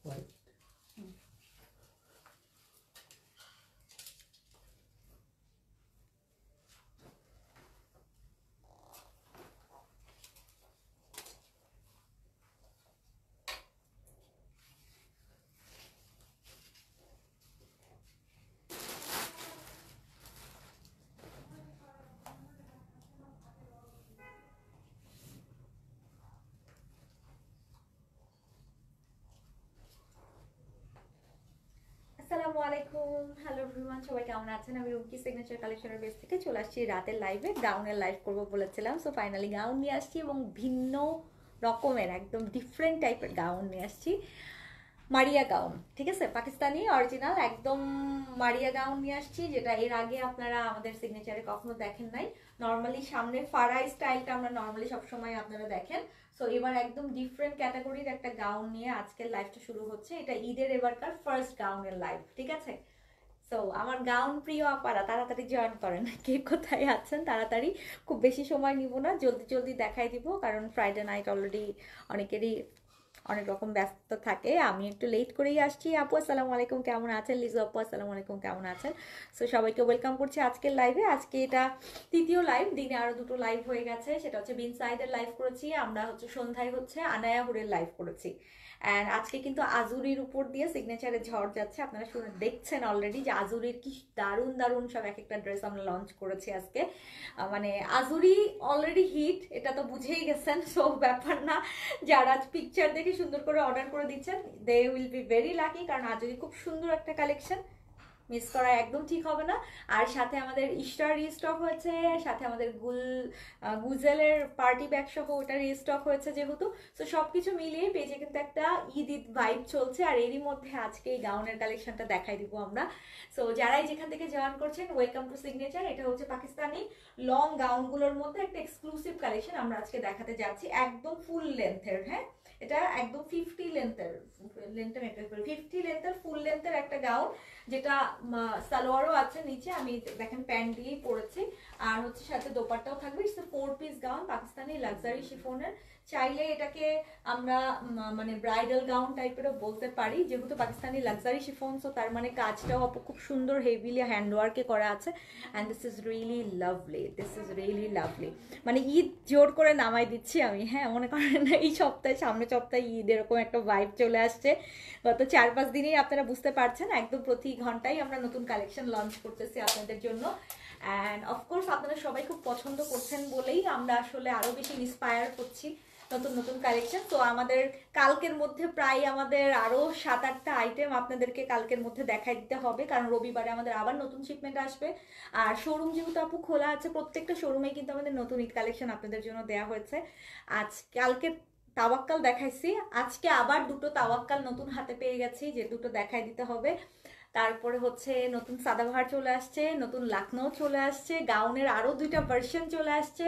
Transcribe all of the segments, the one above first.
White আসসালামু আলাইকুম, hello everyone, সবাই কেমন আছেন? আমি রুমকি সিগনেচার কালেকশনের বেস থেকে চলে আসছি রাতের লাইভে। গাউনের লাইভ করবো বলেছিলাম, সো ফাইনালি গাউন নিয়ে আসছি এবং ভিন্ন রকমের একদম ডিফারেন্ট টাইপের গাউন নিয়ে আসছি। মারিয়া গাউন, ঠিক আছে, পাকিস্তানি অরিজিনাল একদম মারিয়া গাউন নিয়ে আসছি, যেটা এর আগে আপনারা আমাদের সিগনেচারে কখনো দেখেন নাই। নর্মালি সামনে ফারাই স্টাইলটা আমরা নর্মালি সবসময় আপনারা দেখেন। সো এবার একদম ডিফারেন্ট ক্যাটাগরির একটা গাউন নিয়ে আজকের লাইভটা শুরু হচ্ছে। এটা ঈদের এবারকার ফার্স্ট গাউনের লাইভ, ঠিক আছে। সো আমার গাউন প্রিয় আপারা তাড়াতাড়ি জয়েন করেন, কে কোথায় আছেন তাড়াতাড়ি। খুব বেশি সময় নিব না, জলদি জলদি দেখাই দিব, কারণ ফ্রাইডে নাইট অলরেডি অনেকেরই অনেক রকম ব্যস্ত থাকে। আমি একটু লেট করেই আসছি। আপু আসসালামু আলাইকুম, কেমন আছেন? লিজু আপু আসসালামু আলাইকুম, কেমন আছেন? সো সবাইকে ওয়েলকাম করছি আজকের লাইভে। আজকে এটা তৃতীয় লাইভ, দিনে আরো দুটো লাইভ হয়ে গেছে। সেটা হচ্ছে বিন সাইডের লাইভ করেছি আমরা, হচ্ছে সন্ধ্যায় হচ্ছে আনায়া হুরের লাইভ করেছি। অ্যান্ড আজকে কিন্তু আজুরির উপর দিয়ে সিগনেচারে ঝড় যাচ্ছে। আপনারা শুনে দেখছেন অলরেডি যে আজুরির কি দারুণ দারুণ সব এক একটা ড্রেস আমরা লঞ্চ করেছি আজকে। মানে আজুরি অলরেডি হিট, এটা তো বুঝেই গেছেন। সো ব্যাপার না, যারা পিকচার দেখে সুন্দর করে অর্ডার করে দিচ্ছেন they will be very lucky, কারণ আজুরি খুব সুন্দর একটা কালেকশন, মিস করা একদম ঠিক হবে না। আর সাথে আমাদের ইস্টার রিস্টক হয়েছে, সাথে আমাদের গুজেলের পার্টি ব্যাগ সহ ওটা রিস্টক হয়েছে যেহেতু। তো সবকিছু মিলিয়ে পেজে কিন্তু একটা ঈদ ঈদ ভাইব চলছে। আর এরই মধ্যে আজকে এই গাউনের কালেকশনটা দেখাই দিব আমরা। সো যারাই যেখান থেকে জয়েন করছেন, ওয়েলকাম টু সিগনেচার। এটা হচ্ছে পাকিস্তানি লং গাউনগুলোর মধ্যে একটা এক্সক্লুসিভ কালেকশন আমরা আজকে দেখাতে যাচ্ছি, একদম ফুল লেন্থের। হ্যাঁ, এটা একদম 50 লেন্থের 50 লেন্থের ফুল লেন্থের একটা গাউন, যেটা সালোয়ারও আছে নিচে, আমি দেখেন প্যান্ট দিয়েই পরেছি। আর হচ্ছে সাথে দোপাট্টাও থাকবে। It's 4 piece gown, Pakistani luxury শিফনের। চাইলে এটাকে আমরা মানে ব্রাইডাল গাউন টাইপেরও বলতে পারি, যেহেতু পাকিস্তানি লাক্সারি শিফন, সো তার মানে কাজটাও খুব সুন্দর হেভিলি হ্যান্ডওয়ার্কে করা আছে। And this is really lovely, this is really lovely. মানে ঈদ জোর করে নামাই দিচ্ছি আমি। হ্যাঁ, মনে করেন এই সপ্তাহে, সামনের সপ্তাহে ঈদ, এরকম একটা ভাইব চলে আসছে। গত 4-5 দিনেই আপনারা বুঝতে পারছেন, একদম প্রতি ঘন্টায় আমরা নতুন কালেকশন লঞ্চ করতেছি আপনাদের জন্য। অ্যান্ড অফকোর্স আপনারা সবাই খুব পছন্দ করছেন বলেই আমরা আসলে আরও বেশি ইন্সপায়ার করছি নতুন নতুন কালেকশন। তো আমাদের কালকের মধ্যে প্রায় আমাদের আরও 7-8টা আইটেম আপনাদেরকে কালকের মধ্যে দেখাই দিতে হবে, কারণ রবিবারে আমাদের আবার নতুন শিপমেন্ট আসবে। আর শোরুম যেহেতু আপু খোলা আছে, প্রত্যেকটা শোরুমে কিন্তু আমাদের নতুন ঈদ কালেকশন আপনাদের জন্য দেওয়া হয়েছে। কালকে তাওয়াক্কাল দেখাইছি, আজকে আবার দুটো তাওয়াক্কাল নতুন হাতে পেয়ে গেছি, যে দুটো দেখাই দিতে হবে। তারপরে হচ্ছে নতুন সাদাবাহার চলে আসছে, নতুন লাখনৌ চলে আসছে, গাউনের আরো 2টা ভার্সন চলে আসছে।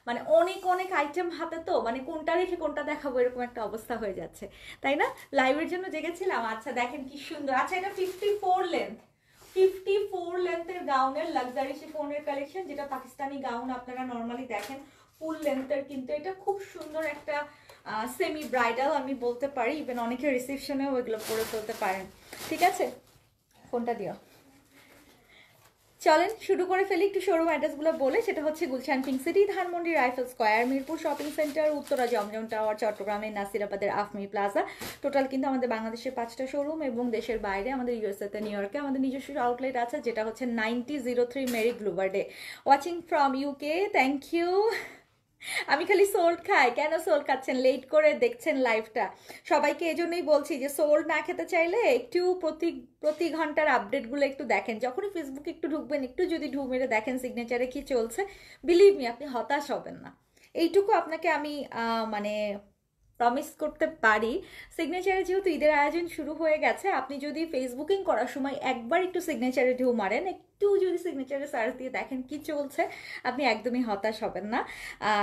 মানে অনেক অনেক আইটেম হাতে, তো মানে কোনটা রেখে কোনটা দেখাবো এরকম একটা অবস্থা হয়ে যাচ্ছে, তাই না? লাইভের জন্য জেগেছিলাম। আচ্ছা দেখেন কি সুন্দর। আচ্ছা, এটা 54 লেন্থের গাউনের লাক্সারি শিফনের কালেকশন, যেটা পাকিস্তানি গাউন আপনারা নর্মালি দেখেন ফুল লেন্থের, কিন্তু এটা খুব সুন্দর একটা সেমি ব্রাইডাল আমি বলতে পারি। ইভেন অনেকে রিসেপশনেও এগুলো পরে ফেলতে পারেন, ঠিক আছে। ফোনটা দিও। চলেন শুরু করে ফেলি একটু শোরুম অ্যাড্রেসগুলো বলে। সেটা হচ্ছে Gulshan pink city, Dhanmondi rifle square, Mirpur shopping centre, Uttara Zamzam tower, চট্টগ্রামে নাসিরাবাদের আফমি প্লাজা। টোটাল কিন্তু আমাদের বাংলাদেশের 5টা শোরুম, এবং দেশের বাইরে আমাদের ইউএসএতে নিউ ইয়র্কে আমাদের নিজস্ব আউটলেট আছে, যেটা হচ্ছে 9003 মেরি গ্লুভার্ডে। Watching from UK, thank you. আমি খালি সোল্ড খাই, কেন সোল্ড খাচ্ছেন? লেট করে দেখছেন লাইভটা। সবাইকে এজন্যই বলছি যে সোল্ড না খেতে চাইলে একটু প্রতি ঘন্টার আপডেটগুলো একটু দেখেন। যখনই ফেসবুকে একটু ঢুকবেন, একটু যদি ঢুক মেরে দেখেন সিগনেচারে কি চলছে, বিলিভ মি আপনি হতাশ হবেন না। এইটুকু আপনাকে আমি মানে প্রমিস করতে পারি। সিগনেচারে যেহেতু ঈদের আয়োজন শুরু হয়ে গেছে, আপনি যদি ফেসবুকিং করার সময় একবার একটু সিগনেচারে ঢু মারেন, একটু যদি সিগনেচারে সার্চ দিয়ে দেখেন কি চলছে, আপনি একদমই হতাশ হবেন না।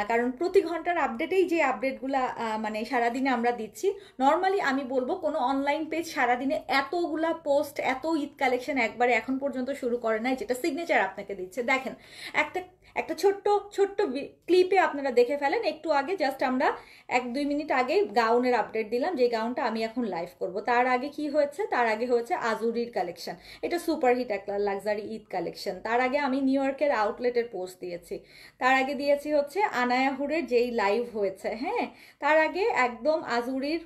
কারণ প্রতি ঘন্টার আপডেটেই যে আপডেটগুলো মানে সারাদিনে আমরা দিচ্ছি, নর্মালি আমি বলবো কোনো অনলাইন পেজ সারাদিনে এতগুলা পোস্ট, এত ঈদ কালেকশন একবারে এখন পর্যন্ত শুরু করে নাই, যেটা সিগনেচার আপনাকে দিচ্ছে। দেখেন একটা ছোট্ট ছোট্ট ক্লিপে আপনারা দেখে ফেলেন একটু আগে, জাস্ট আমরা 1-2 মিনিট আগে গাউনের আপডেট দিলাম, যে গাউনটা আমি এখন লাইভ করব। তার আগে কি হয়েছে, তার আগে হয়েছে আজুরির কালেকশন, এটা সুপারহিট একটা লাক্সারি ঈদ কালেকশন। তার আগে আমি নিউ ইয়র্কের আউটলেটের পোস্ট দিয়েছি, তার আগে দিয়েছি হচ্ছে আনায়াহুরের যেই লাইভ হয়েছে, হ্যাঁ। তার আগে একদম আজুরির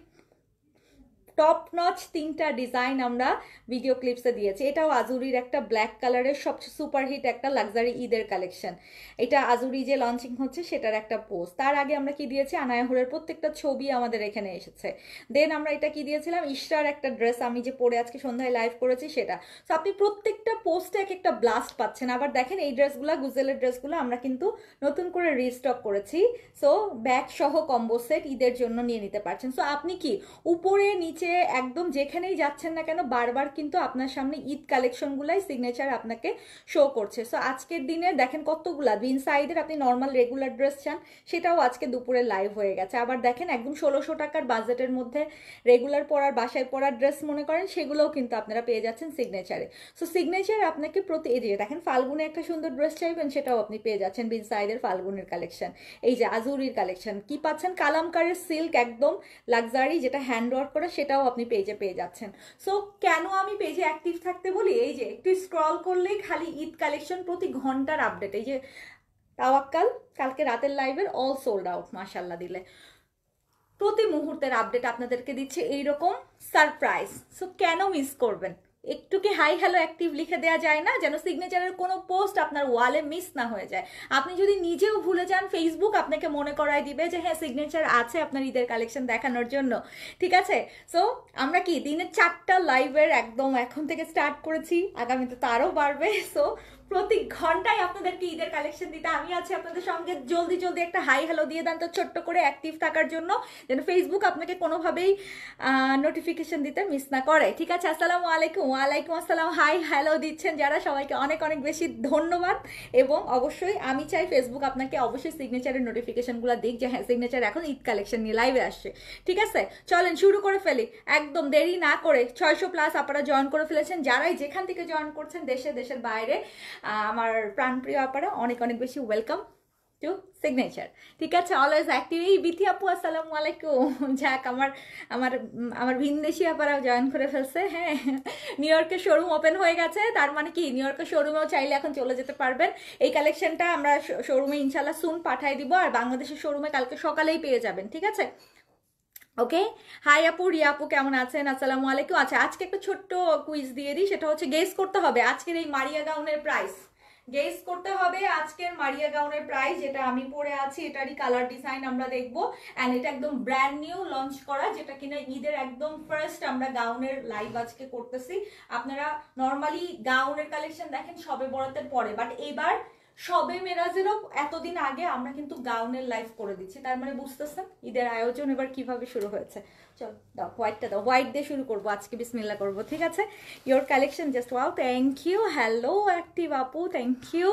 টপ নচ 3টা ডিজাইন আমরা ভিডিও ক্লিপসে দিয়েছি। এটাও আজুরির একটা ব্ল্যাক কালারের সবচেয়ে সুপারহিট একটা লাক্সারি ঈদের কালেকশন, এটা আজুরি যে লঞ্চিং হচ্ছে সেটার একটা পোস্ট। তার আগে আমরা কি দিয়েছি, আনায়াহুরের প্রত্যেকটা ছবি আমাদের এখানে এসেছে। দেন আমরা এটা কি দিয়েছিলাম, ইশরার একটা ড্রেস আমি যে পরে আজকে সন্ধ্যায় লাইভ করেছি সেটা। সো আপনি প্রত্যেকটা পোস্টে এক একটা ব্লাস্ট পাচ্ছেন। আবার দেখেন এই ড্রেসগুলো, গুজেলের ড্রেসগুলো আমরা কিন্তু নতুন করে রিস্টক করেছি। সো ব্যাগ সহ কম্বো সেট ঈদের জন্য নিয়ে নিতে পারছেন। সো আপনি কি উপরে নিচে একদম যেখানেই যাচ্ছেন না কেন বারবার কিন্তু আপনার সামনে ঈদ কালেকশনগুলাই সিগনেচার আপনাকে শো করছে। সো আজকের দিনে দেখেন কতগুলা ইনসাইডের আপনি নর্মাল রেগুলার ড্রেস চান, সেটাও আজকে দুপুরে লাইভ হয়ে গেছে। আবার দেখেন একদম 1600 টাকার বাজেটের মধ্যে রেগুলার পরার বাসায় পরার ড্রেস মনে করেন, সেগুলোও কিন্তু আপনারা পেয়ে যাচ্ছেন সিগনেচারে। সো সিগনেচার আপনাকে প্রতি এই যে দেখেন ফাল্গুনে একটা সুন্দর ড্রেস চাইবেন, সেটাও আপনি পেয়ে যাচ্ছেন ইনসাইডের ফাল্গুনের কালেকশন। এই যে আজুরির কালেকশন কি পাচ্ছেন, কালামকারের সিল্ক একদম লাক্সারি যেটা হ্যান্ড ওয়ার্ক করা, সেটাও আপনি পেজে পেয়ে যাচ্ছেন। সো কেন আমি পেজে অ্যাক্টিভ থাকতে বলি, এই যে একটু স্ক্রল করলেই খালি ঈদ কালেকশন প্রতি ঘন্টার আপডেট। এই যে তাওয়াক্কাল কালকে রাতের লাইভের অল সোল্ড আউট মাশাআল্লাহ দিলে, প্রতি মুহূর্তের আপডেট আপনাদেরকে দিচ্ছে এইরকম সারপ্রাইজ। সো কেন মিস করবেন, একটু কি হাই হ্যালো অ্যাক্টিভ লিখে দেওয়া যায় না, যেন সিগনেচারের কোনো পোস্ট আপনার ওয়ালে মিস না হয়ে যায়। আপনি যদি নিজেও ভুলে যান, ফেসবুক আপনাকে মনে করায় দিবে যে হ্যাঁ সিগনেচার আছে আপনার ঈদের কালেকশন দেখানোর জন্য, ঠিক আছে। সো আমরা কি দিনে 4টা লাইভের একদম এখন থেকে স্টার্ট করেছি, আগামীতে তারও বাড়বে। সো প্রতি ঘন্টায় আপনাদেরকে ঈদের কালেকশন দিতে আমি আছি আপনাদের সঙ্গে। জলদি জলদি একটা হাই হ্যালো দিয়ে দেন তো ছোট্ট করে অ্যাক্টিভ থাকার জন্য, যেন ফেসবুক আপনাকে কোনোভাবেই নোটিফিকেশন দিতে মিস না করে, ঠিক আছে। আসসালামু আলাইকুম। ওয়ালাইকুম আসসালাম। হাই হ্যালো দিচ্ছেন যারা, সবাইকে অনেক অনেক বেশি ধন্যবাদ। এবং অবশ্যই আমি চাই ফেসবুক আপনাকে অবশ্যই সিগনেচারের নোটিফিকেশনগুলো দিক, যে হ্যাঁ সিগনেচার এখন ঈদ কালেকশন নিয়ে লাইভে আসছে, ঠিক আছে। চলেন শুরু করে ফেলি একদম দেরি না করে। 600+ আপনারা জয়েন করে ফেলেছেন, যারাই যেখান থেকে জয়েন করছেন দেশে দেশের বাইরে, আমার প্রাণপ্রিয় আপারা অনেক অনেক বেশি ওয়েলকাম টু সিগনেচার, ঠিক আছে। Always active. এই বিথি আপু আসসালামু আলাইকুম। যাক আমার আমার আমার ভিনদেশি আপারাও জয়েন করে ফেলছে, হ্যাঁ। নিউ ইয়র্কের শোরুম ওপেন হয়ে গেছে, তার মানে কি নিউ ইয়র্কের শোরুমেও চাইলে এখন চলে যেতে পারবেন। এই কালেকশনটা আমরা শোরুমে ইনশাল্লাহ সুন পাঠাই দিব, আর বাংলাদেশের শোরুমে কালকে সকালেই পেয়ে যাবেন, ঠিক আছে। ওকে, হাই আপু, রিয়া আপু কেমন আছেন, আসসালামু আলাইকুম। আচ্ছা আজকে একটা ছোট্ট কুইজ দিয়ে দিই, সেটা হচ্ছে গেস করতে হবে আজকের এই মারিয়া গাউনের প্রাইস। গেস করতে হবে আজকের মারিয়া গাউনের প্রাইস, যেটা আমি পরে আছি এটারই কালার ডিজাইন আমরা দেখবো। অ্যান্ড এটা একদম ব্র্যান্ড নিউ লঞ্চ করা, যেটা কিনা ঈদের একদম ফার্স্ট আমরা গাউনের লাইভ আজকে করতেছি। আপনারা নর্মালি গাউনের কালেকশন দেখেন সবে বরাতের পরে, বাট এবার সবে মেরাজেরও এতদিন আগে আমরা কিন্তু গাউনের লাইভ করে দিচ্ছি। তার মানে বুঝতেছেন ঈদের আয়োজন এবার কিভাবে শুরু হয়েছে। চল দাও হোয়াইটটা দাও, হোয়াইট দিয়ে শুরু করবো আজকে, বিসমিল্লাহ করবো, ঠিক আছে। Your collection just wow, thank you. Hello active আপু, থ্যাংক ইউ।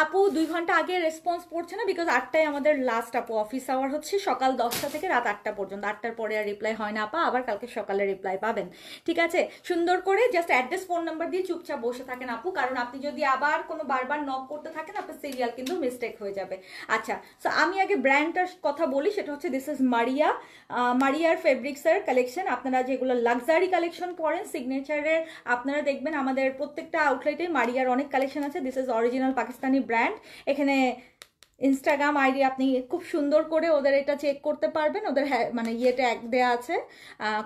আপু 2 ঘন্টা আগে রেসপন্স পড়ছে না, বিকজ 8টায় আমাদের লাস্ট আপু অফিস আওয়ার হচ্ছে, সকাল 10টা থেকে রাত 8টা পর্যন্ত। 8টার পরে আর রিপ্লাই হয় না আপা, আবার কালকে সকালে রিপ্লাই পাবেন, ঠিক আছে। সুন্দর করে জাস্ট অ্যাড্রেস ফোন নাম্বার দিয়ে চুপচাপ বসে থাকেন আপু, কারণ আপনি যদি আবার কোনো বারবার নক করতে থাকেন আপনার সিরিয়াল কিন্তু মিস্টেক হয়ে যাবে। আচ্ছা, সো আমি আগে ব্র্যান্ডটার কথা বলি, সেটা হচ্ছে দিস ইজ মারিয়া, মারিয়ার ফেব্রিক্সের কালেকশন। আপনারা যেগুলো লাক্সারি কালেকশন পড়েন সিগনেচারের, আপনারা দেখবেন আমাদের প্রত্যেকটা আউটলেটে মারিয়ার অনেক কালেকশন আছে। This is original Pakistani brand. এখানে ইনস্টাগ্রাম আইডি আপনি খুব সুন্দর করে ওদের এটা চেক করতে পারবেন, ওদের মানে ইয়েটা এক দেয়া আছে,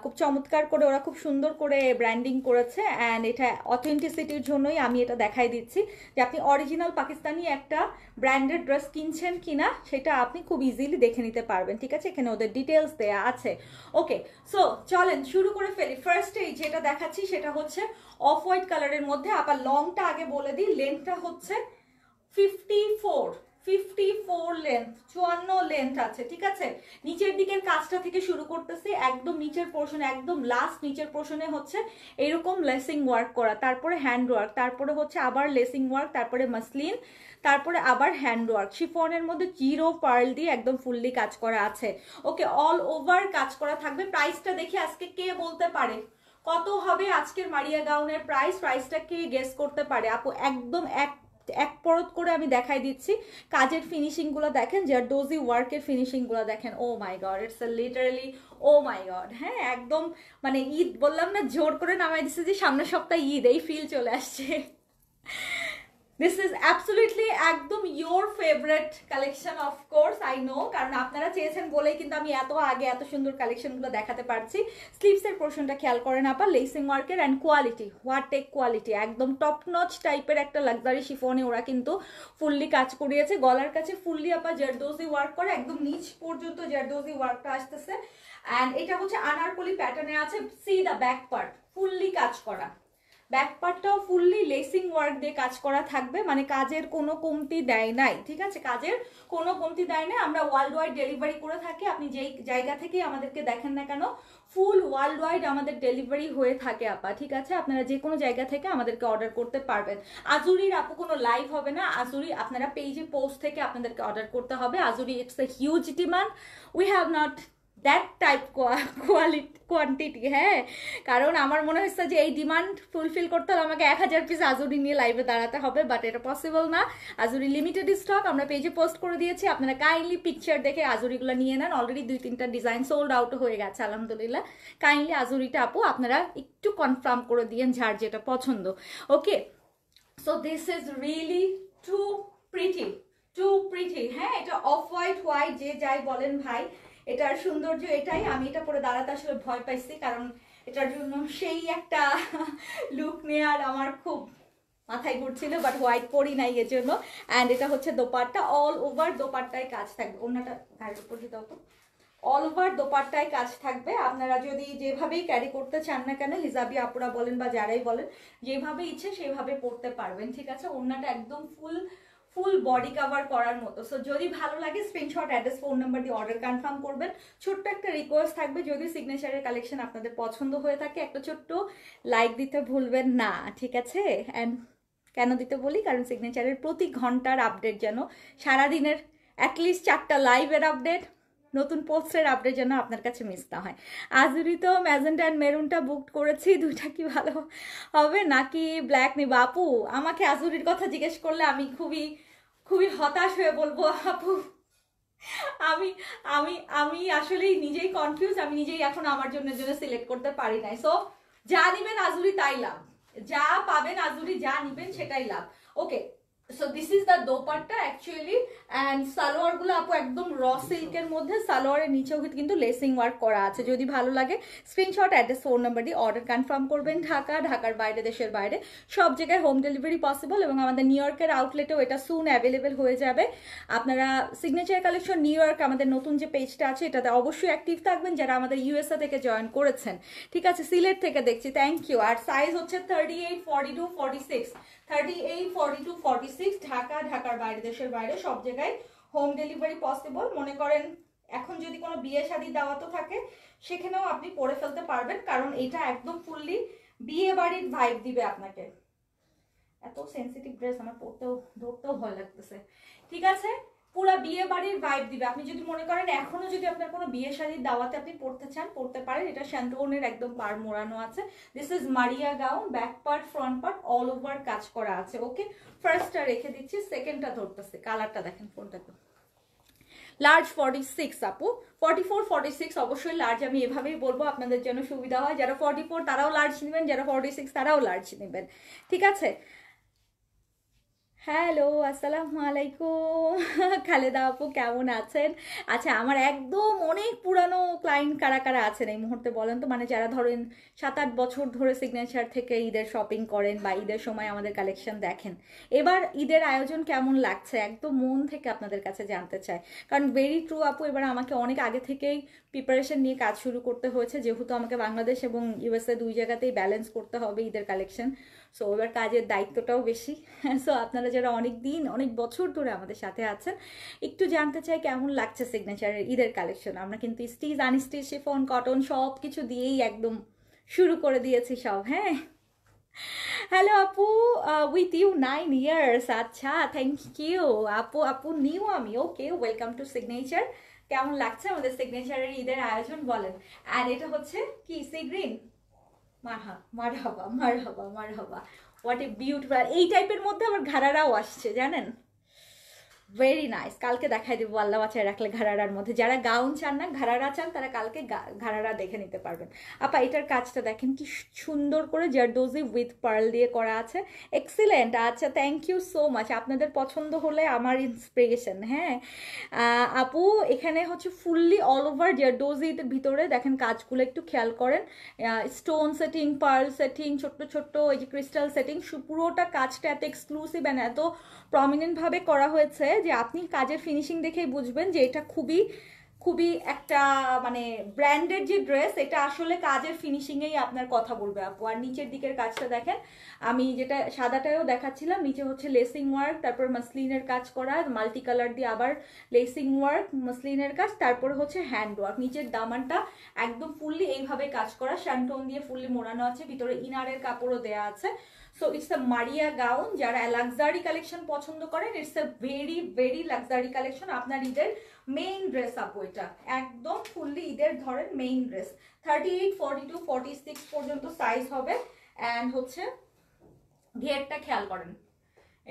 খুব চমৎকার করে ওরা খুব সুন্দর করে ব্র্যান্ডিং করেছে। অ্যান্ড এটা অথেন্টিসিটির জন্যই আমি এটা দেখাই দিচ্ছি, যে আপনি অরিজিনাল পাকিস্তানি একটা ব্র্যান্ডেড ড্রেস কিনছেন কিনা সেটা আপনি খুব ইজিলি দেখে নিতে পারবেন, ঠিক আছে। এখানে ওদের ডিটেলস দেয়া আছে। ওকে, সো চলেন শুরু করে ফেলি। ফার্স্টে যেটা দেখাচ্ছি সেটা হচ্ছে অফ হোয়াইট কালারের মধ্যে। আবার লংটা আগে বলে দিই, লেন্থটা হচ্ছে 54 লেন্থ, 54 লেন্থ আছে, ঠিক আছে। নিচের দিকের কাজটা থেকে শুরু করতেছি, একদম নিচের পোর্শনে, একদম লাস্ট নিচের পোর্শনে হচ্ছে এরকম লেসিং ওয়ার্ক করা, তারপরে হ্যান্ড ওয়ার্ক, তারপরে হচ্ছে আবার লেসিং ওয়ার্ক, তারপরে মাসলিন, তারপরে আবার হ্যান্ড ওয়ার্ক। শিফনের মধ্যে জিরো পার্ল দিয়ে একদম ফুললি কাজ করা আছে। ওকে, অল ওভার কাজ করা থাকবে। প্রাইসটা দেখি আজকে কে বলতে পারে কত হবে আজকের মারিয়া গাউনের প্রাইস। প্রাইসটা কে গেস করতে পারে আপু? একদম এক পরত করে আমি দেখাই দিচ্ছি। কাজের ফিনিশিংগুলো দেখেন, জারদোজি ওয়ার্কের ফিনিশিংগুলো দেখেন। Oh my God, it's literally oh my God. হ্যাঁ, একদম মানে ঈদ বললাম না, জোর করে নামাই দিচ্ছে যে সামনের সপ্তাহে ঈদ, এই ফিল চলে আসছে। দিস ইজ অ্যাবসলিউটলি একদম your favourite collection, of course I know, কারণ আপনারা চেয়েছেন বলেই কিন্তু আমি এত আগে এত সুন্দর কালেকশনগুলো দেখাতে পারছি। স্লিভসের পোর্শনটা খেয়াল করেন আপা, লেসিং ওয়ার্কের and quality, what take quality, একদম টপ নচ টাইপের একটা লাক্সারি শিফনে ওরা কিন্তু ফুললি কাজ করিয়েছে। গলার কাছে ফুললি আপা জারদোজি ওয়ার্ক করে, একদম নিচ পর্যন্ত জারদোজি ওয়ার্কটা আসতেছে। অ্যান্ড এটা হচ্ছে আনারকলি প্যাটার্নে আছে। C the back part fully কাজ করা, ব্যাক পার্টটাও ফুললি লেসিং ওয়ার্ক দিয়ে কাজ করা থাকবে, মানে কাজের কোনো কমতি দেয় নাই। ঠিক আছে, কাজের কোনো কমতি দেয় না। আমরা ওয়ার্ল্ড ওয়াইড ডেলিভারি করে থাকি, আপনি যেই জায়গা থেকে আমাদেরকে দেখেন না কেন, ফুল ওয়ার্ল্ড ওয়াইড আমাদের ডেলিভারি হয়ে থাকে আপা। ঠিক আছে, আপনারা যে কোনো জায়গা থেকে আমাদেরকে অর্ডার করতে পারবেন। আজুরির আপু কোনো লাইভ হবে না, আজুরি আপনারা পেজে পোস্ট থেকে আপনাদেরকে অর্ডার করতে হবে। আজুরি it's a huge demand, we have not that type quantity. হ্যাঁ, কারণ আমার মনে হচ্ছে যে এই ডিমান্ড ফুলফিল করতে হলে আমাকে 1000 পিস আজুরি নিয়ে লাইভে দাঁড়াতে হবে, বাট এটা পসিবল না। আজুরি লিমিটেড স্টক, আমরা পেজে পোস্ট করে দিয়েছি, আপনারা কাইন্ডলি পিকচার দেখে আজুরিগুলো নিয়ে নেন। অলরেডি 2-3টা ডিজাইন সোল্ড আউট হয়ে গেছে আলহামদুলিল্লাহ। কাইন্ডলি আজুরিটা আপু আপনারা একটু কনফার্ম করে দিয়েন যার যেটা পছন্দ। Okay, so this is really too pretty, too pretty. হ্যাঁ, এটা অফ হোয়াইট হোয়াইট যে যাই বলেন ভাই, এটার সৌন্দর্য এটাই। আমি এটা পরে দাঁড়াতে আসলে ভয় পাইছি, কারণ এটার জন্য সেই একটা লুক নেওয়ার আমার খুব মাথায় ঘুরছিল, বাট হোয়াইট পরি নাই এর জন্য। অ্যান্ড এটা হচ্ছে দোপাট্টা, অল ওভার দোপাট্টায় কাজ থাকবে। অন্যটা ঘাড়ের উপর দিতে হতো, অল ওভার দোপাট্টায় কাজ থাকবে। আপনারা যদি যেভাবেই ক্যারি করতে চান না কেন, হিজাবি আপুরা বলেন বা যারাই বলেন, যেভাবে ইচ্ছে সেভাবে পরতে পারবেন। ঠিক আছে, ওড়নাটা একদম ফুল বডি কভার করার মতো। সো যদি ভালো লাগে স্ক্রিনশট, অ্যাড্রেস, ফোন নাম্বার দিয়ে অর্ডার কনফার্ম করবেন। ছোট্ট একটা রিকোয়েস্ট থাকবে, যদি সিগনেচারের কালেকশন আপনাদের পছন্দ হয়ে থাকে একটা ছোট্ট লাইক দিতে ভুলবেন না। ঠিক আছে, অ্যান্ড কেন দিতে বলি, কারণ সিগনেচারের প্রতি ঘন্টার আপডেট যেন, সারাদিনের অ্যাটলিস্ট 4টা লাইভের আপডেট, নতুন পোস্টের আপডেট যেন আপনার কাছে মিস না হয়। আজুরি তো ম্যাজেন্টা অ্যান্ড মেরুনটা বুক করেছি, দুইটা কি ভালো হবে নাকি ব্ল্যাক নিব? আপু আমাকে আজুরির কথা জিজ্ঞেস করলে আমি খুবই হতাশ হয়ে বলবো আপু, আমি আমি আমি আসলেই নিজেই কনফিউজ, আমি নিজেই এখন আমার জন্য সিলেক্ট করতে পারি নাই। সো যা নিবেন আজুরি তাই লাভ, যা পাবেন আজুরি যা নিবেন সেটাই লাভ। Okay, so this is the dupatta actually. And সালোয়ারগুলো আপু একদম র সিল্কের মধ্যে, সালোয়ারের নিচেও কিন্তু লেসিং ওয়ার্ক করা আছে। যদি ভালো লাগে স্ক্রিনশট, অ্যাড্রেস, ফোন নাম্বার দিয়ে অর্ডার কনফার্ম করবেন। ঢাকার বাইরে, দেশের বাইরে সব জায়গায় হোম ডেলিভারি পসিবল, এবং আমাদের নিউ ইয়র্কের আউটলেটেও এটা সুন অ্যাভেলেবেল হয়ে যাবে। আপনারা সিগনেচার কালেকশন নিউ ইয়র্ক আমাদের নতুন যে পেজটা আছে এটাতে অবশ্যই অ্যাক্টিভ থাকবেন যারা আমাদের ইউএসএ থেকে জয়েন করেছেন। ঠিক আছে, সিলেট থেকে দেখছি, থ্যাংক ইউ। আর সাইজ হচ্ছে 38, 42, 46, 38, 42, 46। ঢাকার বাইরে, দেশের বাইরে সব জায়গায় হোম ডেলিভারি পসিবল। মনে করেন এখন যদি কোনো বিয়ে শাদী দাওয়াতও থাকে সেখানেও আপনি পরে ফেলতে পারবেন, কারণ এটা একদম ফুললি বিয়ে বাড়ির ভাইব দিবে আপনাকে। এত সেন্সিটিভ ড্রেস আমার ধরতেও ভয় লাগতেছে। ঠিক আছে, পুরা বিয়ে বাড়ির ভাইব দিবে। আপনি যদি মনে করেন এখনো যদি আপনার কোনো বিয়ে শাদীর দাওয়াতে আপনি পড়তে চান, পড়তে পারেন। এটা শ্যান্টোনের একদম পার মোড়ানো আছে। This is Maria gown, back part, front part all over কাজ করা আছে। ওকে, ফার্স্টটা রেখে দিচ্ছি, সেকেন্ডটা ধরতেছে। কালারটা দেখেন ফোনটাতে, লার্জ 46 আপু, 44, 46 অবশ্যই লার্জ। আমি এভাবেই বলবো আপনাদের জন্য সুবিধা হয়। যারা 44 তারাও লার্জ নেবেন, যারা 46 তারাও লার্জ নেবেন। ঠিক আছে, হ্যালো, আসসালামু আলাইকুম খালেদা আপু, কেমন আছেন? আচ্ছা, আমার একদম অনেক পুরানো ক্লায়েন্ট কারা কারা আছেন এই মুহূর্তে বলেন তো, মানে যারা ধরেন 7-8 বছর ধরে সিগনেচার থেকে ঈদের শপিং করেন বা ঈদের সময় আমাদের কালেকশন দেখেন, এবার ঈদের আয়োজন কেমন লাগছে একদম মন থেকে আপনাদের কাছে জানতে চাই। কারণ ভেরি ট্রু আপু, এবার আমাকে অনেক আগে থেকেই প্রিপারেশন নিয়ে কাজ শুরু করতে হয়েছে, যেহেতু আমাকে বাংলাদেশ এবং ইউএসএ দুই জায়গাতেই ব্যালেন্স করতে হবে ঈদের কালেকশন। সো এবার কাজের দায়িত্বটাও বেশি। সো আপনারা যারা অনেক বছর ধরে আমাদের সাথে আছেন, একটু জানতে চাই কেমন লাগছে সিগনেচারের ঈদের কালেকশন। আমরা কিন্তু স্টিচ, আনস্টিচ, শিফন, কটন সব কিছু দিয়েই একদম শুরু করে দিয়েছি সব। হ্যাঁ, হ্যালো আপু, উইথ ইউ 9 ইয়ার্স। আচ্ছা, থ্যাংক ইউ আপু নিউ আমি। ওকে, ওয়েলকাম টু সিগনেচার। কেমন লাগছে আমাদের সিগনেচারের ঈদের আয়োজন বলেন। আর এটা হচ্ছে কি সি গ্রিন, মারহাবা। What a beautiful. এই টাইপের মধ্যে আবার ঘাড়ারাও আসছে জানেন, ভেরি নাইস। কালকে দেখাই দেবো আল্লাহ বাঁচায় রাখলে ঘাড়ারার মধ্যে। যারা গাউন চান না, ঘাড়ারা চান, তারা কালকে ঘাড়ারা দেখে নিতে পারবেন। আপা এটার কাজটা দেখেন কি সুন্দর করে জারদোজি উইথ পার্ল দিয়ে করা আছে, এক্সিলেন্ট। আচ্ছা, থ্যাংক ইউ সো মাচ। আপনাদের পছন্দ হলে আমার ইন্সপিরেশন। হ্যাঁ আপু, এখানে হচ্ছে ফুললি অল ওভার জারদোজির ভিতরে দেখেন কাজগুলো একটু খেয়াল করেন, স্টোন সেটিং, পার্ল সেটিং, ছোট্ট ছোট্ট এই যে ক্রিস্টাল সেটিং, পুরোটা কাজটা এত এক্সক্লুসিভ অ্যান্ড এত প্রমিনেন্টভাবে করা হয়েছে যে আপনি কাজের ফিনিশিং দেখেই বুঝবেন যে এটা খুবই খুবই একটা মানে ব্র্যান্ডেড যে ড্রেস, এটা আসলে কাজের ফিনিশিংয়েই আপনার কথা বলবে আপু। আর নিচের দিকের কাজটা দেখেন, আমি যেটা সাদাটাও দেখাচ্ছিলাম, নিচে হচ্ছে লেসিং ওয়ার্ক, তারপর মাসলিনের কাজ করা মাল্টি কালার দিয়ে, আবার লেসিং ওয়ার্ক, মাসলিনের কাজ, তারপর হচ্ছে হ্যান্ড ওয়ার্ক। নিচের দামানটা একদম ফুললি এইভাবে কাজ করা, শ্যান্টোন দিয়ে ফুললি মোড়ানো আছে, ভিতরে ইনারের কাপড়ও দেওয়া আছে। So it's a Maria gown. যারা লাক্সারি কালেকশন পছন্দ করেন, it's a very very luxury collection. আপনার ঈদের মেইন ড্রেস আপু, এটা একদম ফুললি ঈদের ধরেন মেইন ড্রেস। 38, 42, 46 পর্যন্ত সাইজ হবে। অ্যান্ড হচ্ছে ঘেরটা খেয়াল করেন,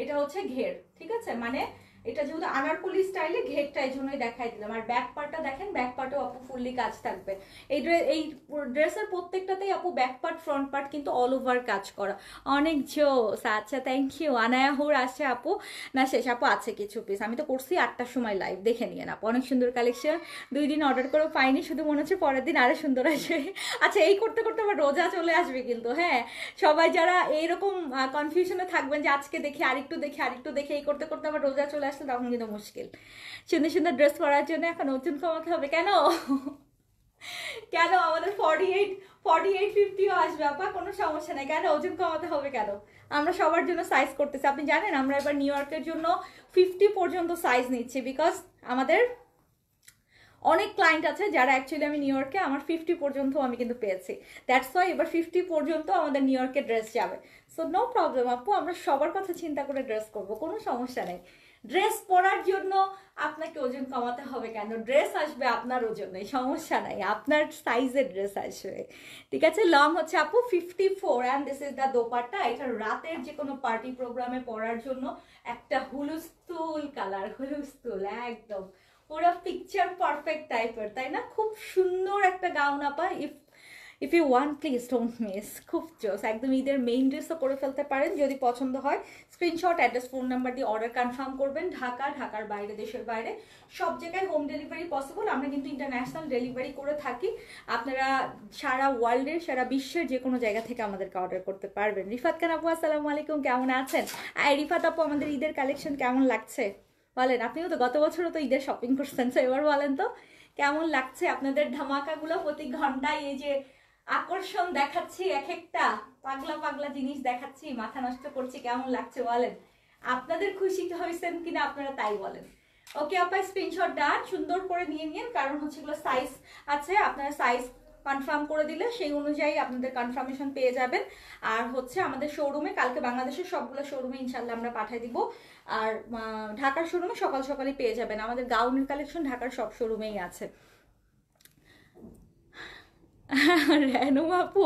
এটা হচ্ছে ঘের, ঠিক আছে? মানে এটা যেহেতু আনারকলি স্টাইলে, ঘেরটা এই জন্যই দেখাই দিলাম। আর ব্যাক পার্টটা দেখেন, ব্যাক পার্টেও আপু ফুললি কাজ থাকবে। এই ড্রেসের প্রত্যেকটাতেই আপু ব্যাক পার্ট ফ্রন্ট পার্ট কিন্তু অল ওভার কাজ করা, অনেক জোস। আচ্ছা, থ্যাংক ইউ। আনায়া হুর আসছে আপু, না শেষ আপু আছে কিছু পিস, আমি তো করছি 8টার সময় লাইভ, দেখে নিয়েন আপু, অনেক সুন্দর কালেকশন। 2 দিন অর্ডার করেও পাইনি, শুধু মনে হচ্ছে পরের দিন আরো সুন্দর আসবে। আচ্ছা, এই করতে করতে আবার রোজা চলে আসবে কিন্তু। হ্যাঁ, সবাই যারা এইরকম কনফিউশনে থাকবেন যে আজকে দেখি আরেকটু দেখি আরেকটু দেখি, এই করতে করতে আবার রোজা চলে আসলে তখন কিন্তু মুশকিল। সুন্দর সুন্দর ড্রেস পরার জন্য এখন ওজন কমাতে হবে। কেন কেন আমাদের 48, 50ও আসবে আপা, কোনো সমস্যা নেই। কেন ওজন কমাতে হবে কেন? আমরা সবার জন্য সাইজ করতেছি। আপনি জানেন আমরা এবার নিউ ইয়র্কের জন্য 50 পর্যন্ত সাইজ নিচ্ছি, বিকজ আমাদের অনেক ক্লায়েন্ট আছে যারা অ্যাকচুয়ালি আমি নিউ ইয়র্কে আমার 50 পর্যন্ত আমি কিন্তু পেয়েছি। দ্যাটস ওয়াই এবার 50 পর্যন্ত আমাদের নিউ ইয়র্কে ড্রেস যাবে। সো নো প্রবলেম আপু, আমরা সবার কথা চিন্তা করে ড্রেস করব, কোনো সমস্যা নেই। ড্রেস পরার জন্য আপনাকে ওজন কমাতে হবে কেন? ড্রেস আসবে আপনার ওজনে, সমস্যা নাই, আপনার সাইজের ড্রেস আসবে, ঠিক আছে? লং হচ্ছে আপু 54 and this is the dupatta. এটা রাতের যে কোনো পার্টি প্রোগ্রামে পরার জন্য একটা হুলুস্থুল কালার, হুলুস্থুল একদম পুরো পিকচার পারফেক্ট টাইপের, তাই না? খুব সুন্দর একটা গাউন আপা। If you want please don't miss, খুব জোস। একদম ঈদের মেইন ড্রেসও করে ফেলতে পারেন যদি পছন্দ হয়। স্ক্রিনশট, অ্যাড্রেস, ফোন নাম্বার দিয়ে অর্ডার কনফার্ম করবেন। ঢাকা, ঢাকার বাইরে, দেশের বাইরে সব জায়গায় হোম ডেলিভারি পসিবল। আমরা কিন্তু ইন্টারন্যাশনাল ডেলিভারি করে থাকি। আপনারা সারা ওয়ার্ল্ডের, সারা বিশ্বের যে কোনো জায়গা থেকে আমাদেরকে অর্ডার করতে পারবেন। রিফাত খান আপু আসসালামু আলাইকুম, কেমন আছেন? রিফাত আপু, আমাদের ঈদের কালেকশন কেমন লাগছে বলেন? আপনিও তো গত বছরও তো ঈদের শপিং করছেন, তো এবার বলেন তো কেমন লাগছে আপনাদের ধামাকাগুলো? প্রতি ঘন্টায় এই যে আকর্ষণ দেখাচ্ছি, এক একটা পাগলা পাগলা জিনিস দেখাচ্ছি, মাথা নষ্ট করছি, কেমন লাগছে বলেন? আপনাদের খুশি হয়েছেন কিনা আপনারা তাই বলেন। ওকে আপা, স্ক্রিনশট ডান, সুন্দর করে নিয়ে নিন, কারণ হচ্ছে এগুলো সাইজ আছে, আপনারা সাইজ কনফার্ম করে দিলে সেই অনুযায়ী আপনাদের কনফার্মেশন পেয়ে যাবেন। আর হচ্ছে আমাদের শোরুমে কালকে বাংলাদেশের সবগুলো শোরুমে ইনশাল্লাহ আমরা পাঠিয়ে দিব। আর ঢাকার শোরুমে সকাল সকালই পেয়ে যাবেন। আমাদের গাউনের কালেকশন ঢাকার সব শোরুমেই আছে। রেনু আপু,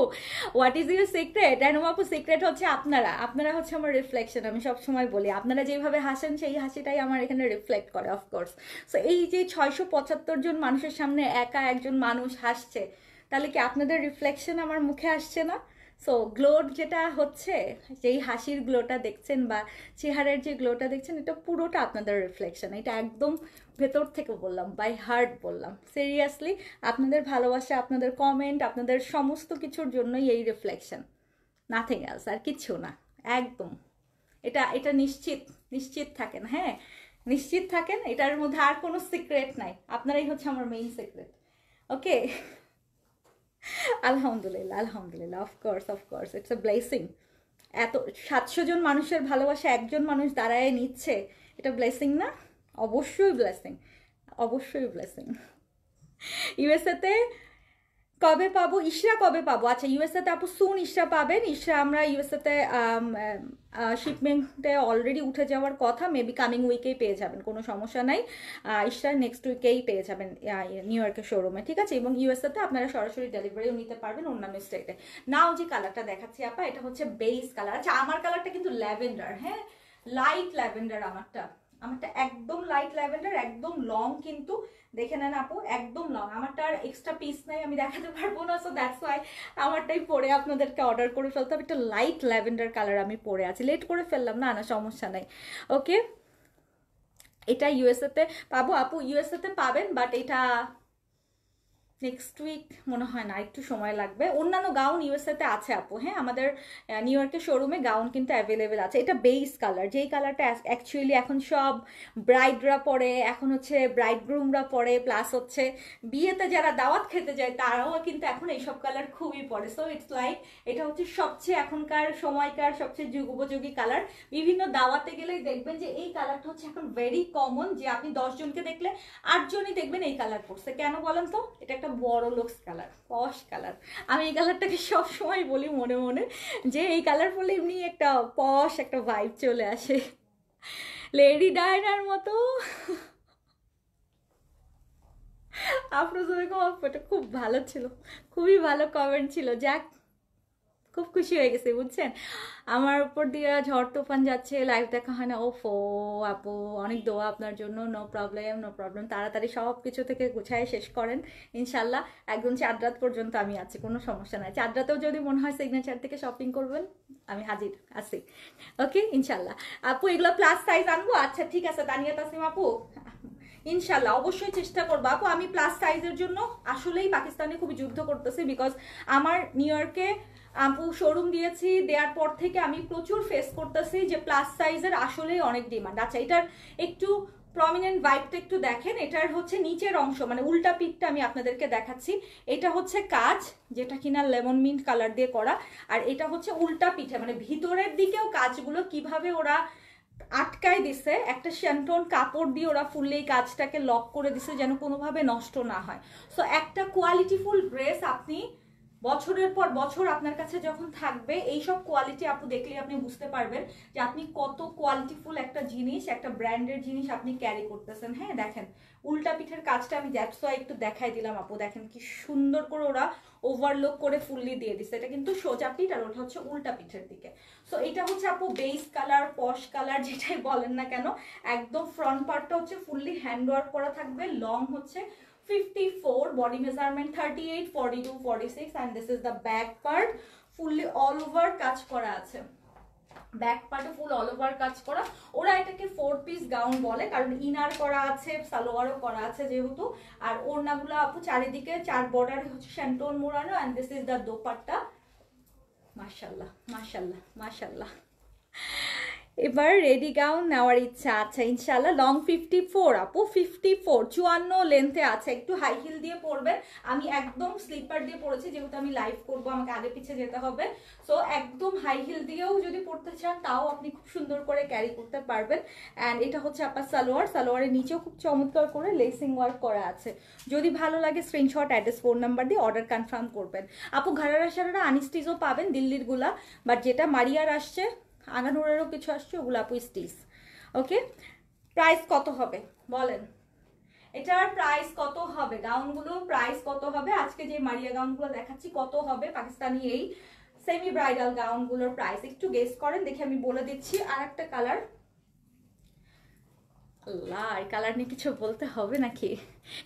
হোয়াট ইজ ইউর সিক্রেট? রেনু আপু, সিক্রেট হচ্ছে আপনারা, আপনারা হচ্ছে আমার রিফ্লেকশন। আমি সব সময় বলি আপনারা যেভাবে হাসেন সেই হাসিটাই আমার এখানে রিফ্লেক্ট করে, অফকোর্স। সো এই যে 675 জন মানুষের সামনে একা একজন মানুষ হাসছে, তাহলে কি আপনাদের রিফ্লেকশন আমার মুখে আসছে না? সো গ্লোর যেটা হচ্ছে, যেই হাসির গ্লোটা দেখছেন বা চেহারার যে গ্লোটা দেখছেন, এটা পুরোটা আপনাদের রিফ্লেকশন। এটা একদম ভেতর থেকে বললাম, বাই হার্ট বললাম, সিরিয়াসলি। আপনাদের ভালোবাসা, আপনাদের কমেন্ট, আপনাদের সমস্ত কিছুর জন্যই এই রিফ্লেকশন, নাথিং এলস, আর কিচ্ছু না। একদম এটা এটা নিশ্চিত, নিশ্চিত থাকেন। হ্যাঁ, নিশ্চিত থাকেন, এটার মধ্যে আর কোনো সিক্রেট নাই, আপনারাই হচ্ছে আমার মেইন সিক্রেট। ওকে, আলহামদুলিল্লাহ, আলহামদুলিল্লাহ, of course, of course, it's a blessing. এত 700 জন মানুষের ভালোবাসা একজন মানুষ দাঁড়ায় নিচ্ছে, এটা ব্লেসিং না? অবশ্যই ব্লেসিং, অবশ্যই ব্লেসিং। ইউএসএতে কবে পাবো ইশরা, কবে পাবো? আচ্ছা ইউএসএ তে আপু সুন ইশরা পাবেন। ইশরা আমরা ইউএসএ তে শিপমেন্টে অলরেডি উঠে যাওয়ার কথা, মেবি কামিং উইকেই পেয়ে যাবেন, কোনো সমস্যা নাই। ইশরা নেক্সট উইকেই পেয়ে যাবেন নিউ ইয়র্কের শোরুমে, ঠিক আছে? এবং ইউএসএ তে আপনারা সরাসরি ডেলিভারিও নিতে পারবেন অন্যান্য স্টেটে। নাও যে কালারটা দেখাচ্ছি আপা, এটা হচ্ছে বেস কালার। আচ্ছা আমার কালারটা কিন্তু ল্যাভেন্ডার, হ্যাঁ লাইট ল্যাভেন্ডার আমারটা একদম লাইট ল্যাভেন্ডার, একদম লং, কিন্তু দেখে নেন আপু একদম লং। আমারটা আর এক্সট্রা পিস নাই, আমি দেখাতে পারবো না, সো দ্যাটস ওয়াই আমারটাই পরে আপনাদেরকে অর্ডার করে ফেলতে হবে। একটা লাইট ল্যাভেন্ডার কালার আমি পরে আছি, লেট করে ফেললাম না, না সমস্যা নাই। ওকে এটা ইউএসএ তে পাবো আপু, ইউএসএ তে পাবেন, বাট এটা নেক্সট উইক মনে হয় না, একটু সময় লাগবে। অন্যান্য গাউন ইউএসএ তে আছে আপু, হ্যাঁ আমাদের নিউ ইয়র্কের শোরুমে গাউন কিন্তু অ্যাভেলেবেল আছে। এটা বেস কালার, যেই কালারটা অ্যাকচুয়ালি এখন সব ব্রাইডরা পরে, এখন হচ্ছে ব্রাইড গ্রুমরা পরে, প্লাস হচ্ছে বিয়েতে যারা দাওয়াত খেতে যায় তারাও কিন্তু এখন এইসব কালার খুবই পরে। সো ইটস লাইক এটা হচ্ছে সবচেয়ে এখনকার সময়কার সবচেয়ে যুগোপযোগী কালার। বিভিন্ন দাওয়াতে গেলেই দেখবেন যে এই কালারটা হচ্ছে এখন ভেরি কমন, যে আপনি 10 জনকে দেখলে 8 জনই দেখবেন এই কালার পরছে। কেন বলেন তো? এটা একটা বড় লোকস কালার, পশ কালার। আমি এই কালারটাকে সবসময় বলি মনে মনে যে এই কালার পরলে এমনি একটা পশ একটা ভাইব চলে আসে, লেডি ডায়নার মতো। আপনার এটা খুব ভালো ছিল, খুবই ভালো কমেন্ট ছিল। যাক খুব খুশি হয়ে গেছে বুঝছেন। আমার উপর দিয়ে ঝড় তুফান যাচ্ছে, লাইভ দেখা হয় না। ওফো আপু অনেক দোয়া আপনার জন্য। নো প্রবলেম নো প্রবলেম, তাড়াতাড়ি সব কিছু থেকে গুছায় শেষ করেন ইনশাল্লাহ। একদম 4 রাত পর্যন্ত আমি আছি, কোনো সমস্যা নাই। 4 রাতেও যদি মনে হয় সিগনেচার থেকে শপিং করবেন, আমি হাজির আছি। ওকে ইনশাল্লাহ। আপু এগুলো প্লাস সাইজ আনবো? আচ্ছা ঠিক আছে তানিয়া তাসনিম আপু, ইনশাল্লাহ অবশ্যই চেষ্টা করবো আপু। আমি প্লাস সাইজের জন্য আসলেই পাকিস্তানে খুবই যুদ্ধ করতেছি, বিকজ আমার নিউ ইয়র্কে আপু শোরুম দিয়েছি, দেওয়ার পর থেকে আমি প্রচুর ফেস করতেছি যে প্লাস সাইজের আসলেই অনেক ডিমান্ড। আচ্ছা এটার একটু প্রমিনেন্ট ভাইবটা একটু দেখেন। এটার হচ্ছে নিচের অংশ মানে উল্টা পিঠটা আমি আপনাদেরকে দেখাচ্ছি। এটা হচ্ছে কাজ, যেটা কিনা লেমন মিন্ট কালার দিয়ে করা, আর এটা হচ্ছে উল্টা পিঠে, মানে ভিতরের দিকেও কাজগুলো কিভাবে ওরা আটকায় দিছে, একটা শ্যান্টন কাপড় দিয়ে ওরা ফুললি কাজটাকে লক করে দিছে যেন কোনোভাবে নষ্ট না হয়। সো একটা কোয়ালিটিফুল ড্রেস আপনি বছরের পর বছর আপনার কাছে যখন থাকবে, এইসব কোয়ালিটি আপু দেখলে আপনি বুঝতে পারবেন যে আপনি কত কোয়ালিটিফুল একটা জিনিস, একটা ব্র্যান্ডের জিনিস আপনি ক্যারি করতেছেন। হ্যাঁ দেখেন উল্টা পিঠের কাজটা আমি দ্যাটস ওয়াই একটু দেখাই দিলাম আপু। দেখেন কি সুন্দর করে ওরা ওভারলোক করে ফুললি দিয়ে দিচ্ছে। এটা কিন্তু সোজা পিঠ আর ওটা হচ্ছে উল্টা পিঠের দিকে। সো এটা হচ্ছে আপু বেস কালার, পশ কালার যেটাই বলেন না কেন। একদম ফ্রন্ট পার্টটা হচ্ছে ফুললি হ্যান্ড ওয়ার্ক করা থাকবে। লং হচ্ছে 54, body measurement 38, 42, 46, and this is the back part, fully all over কাজ করা আছে। ব্যাক পার্টে ফুল অল ওভার কাজ করা। ওরা এটাকে 4 পিস গাউন বলে, কারণ ইনার করা আছে, সালোয়ারও করা আছে যেহেতু। আর ওড়নাগুলো আপু চারিদিকে 4 বর্ডারে হচ্ছে শ্যান্টন মোড়ানো, and this is the dupatta. মাশাআল্লাহ মাশাআল্লাহ মাশাআল্লাহ। এবার রেডি গাউন নেওয়ার ইচ্ছা। আচ্ছা ইনশাল্লাহ লং 54 আপু, 54 54 লেন্থে আছে। একটু হাই হিল দিয়ে পরবেন। আমি একদম স্লিপার দিয়ে পরেছি যেহেতু আমি লাইভ করব, আমাকে আগে পিছে যেতে হবে। সো একদম হাই হিল দিয়েও যদি পরতে চান তাও আপনি খুব সুন্দর করে ক্যারি করতে পারবেন। অ্যান্ড এটা হচ্ছে আপনার সালোয়ার, সালোয়ারের নিচেও খুব চমৎকার করে লেসিং ওয়ার্ক করা আছে। যদি ভালো লাগে স্ক্রিনশট, অ্যাড্রেস, ফোন নাম্বার দিয়ে অর্ডার কনফার্ম করবেন আপু। ঘাড়ারা সারারা আনিস্টিজও পাবেন দিল্লির গুলা, বাট যেটা মারিয়ার আসছে, আগানোরেরও কিছু আসছে, ওগুলো আপু স্টিচ। ওকে প্রাইস কত হবে বলেন? এটার প্রাইস কত হবে? গাউনগুলো প্রাইস কত হবে? আজকে যে মারিয়া গাউনগুলো দেখাচ্ছি কত হবে পাকিস্তানি এই সেমি ব্রাইডাল গাউনগুলোর প্রাইস একটু গেস করেন, দেখে আমি বলে দিচ্ছি। আর একটা কালার, আল্লাহ এই কালার নিয়ে কিছু বলতে হবে নাকি?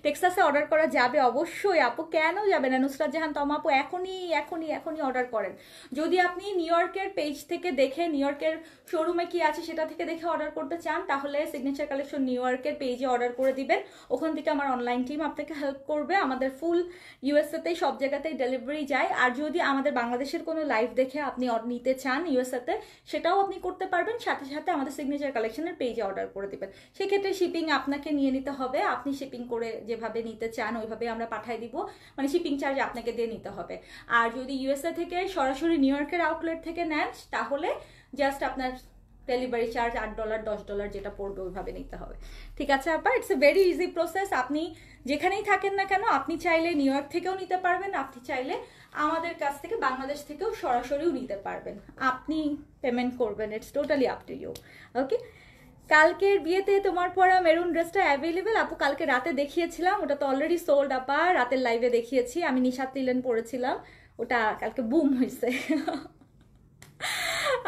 টেক্সাসে অর্ডার করা যাবে অবশ্যই আপু, কেন যাবে না? নুসরাত জাহান তমা আপু এখনই এখনই এখনই অর্ডার করেন। যদি আপনি নিউ ইয়র্কের পেজ থেকে দেখে, নিউ ইয়র্কের শোরুমে কি আছে সেটা থেকে দেখে অর্ডার করতে চান, তাহলে সিগনেচার কালেকশন নিউ ইয়র্কের পেজে অর্ডার করে দিবেন। ওখান থেকে আমার অনলাইন টিম আপনাকে হেল্প করবে। আমাদের ফুল ইউএসএতেই সব জায়গাতেই ডেলিভারি যায়। আর যদি আমাদের বাংলাদেশের কোনো লাইভ দেখে আপনি নিতে চান ইউএসএতে, সেটাও আপনি করতে পারবেন। সাথে সাথে আমাদের সিগনেচার কালেকশনের পেজে অর্ডার করে দিবেন। সেক্ষেত্রে শিপিং আপনাকে নিয়ে নিতে হবে। আপনি শিপিং করে যেভাবে নিতে চান ওইভাবে আমরা পাঠিয়ে দিব, মানে শিপিং চার্জ আপনাকে দিয়ে নিতে হবে। আর যদি ইউএসএ থেকে সরাসরি নিউ ইয়র্কের আউটলেট থেকে নেন, তাহলে জাস্ট আপনার ডেলিভারি চার্জ $8 $10 যেটা পড়বে ওইভাবে নিতে হবে। ঠিক আছে আপা, it's a very easy process. আপনি যেখানেই থাকেন না কেন, আপনি চাইলে নিউ ইয়র্ক থেকেও নিতে পারবেন, আপনি চাইলে আমাদের কাছ থেকে বাংলাদেশ থেকেও সরাসরিও নিতে পারবেন। আপনি পেমেন্ট করবেন, it's totally up to you. Okay, কালকের বিয়েতে তোমার পরা মেরুন ড্রেসটা অ্যাভেলেবেল আপু? কালকে রাতে দেখিয়েছিলাম, ওটা তো অলরেডি সোল্ড আপা, রাতের লাইভে দেখিয়েছি। আমি নিশাত লিলেন পরেছিলাম, ওটা কালকে বুম হয়েছে।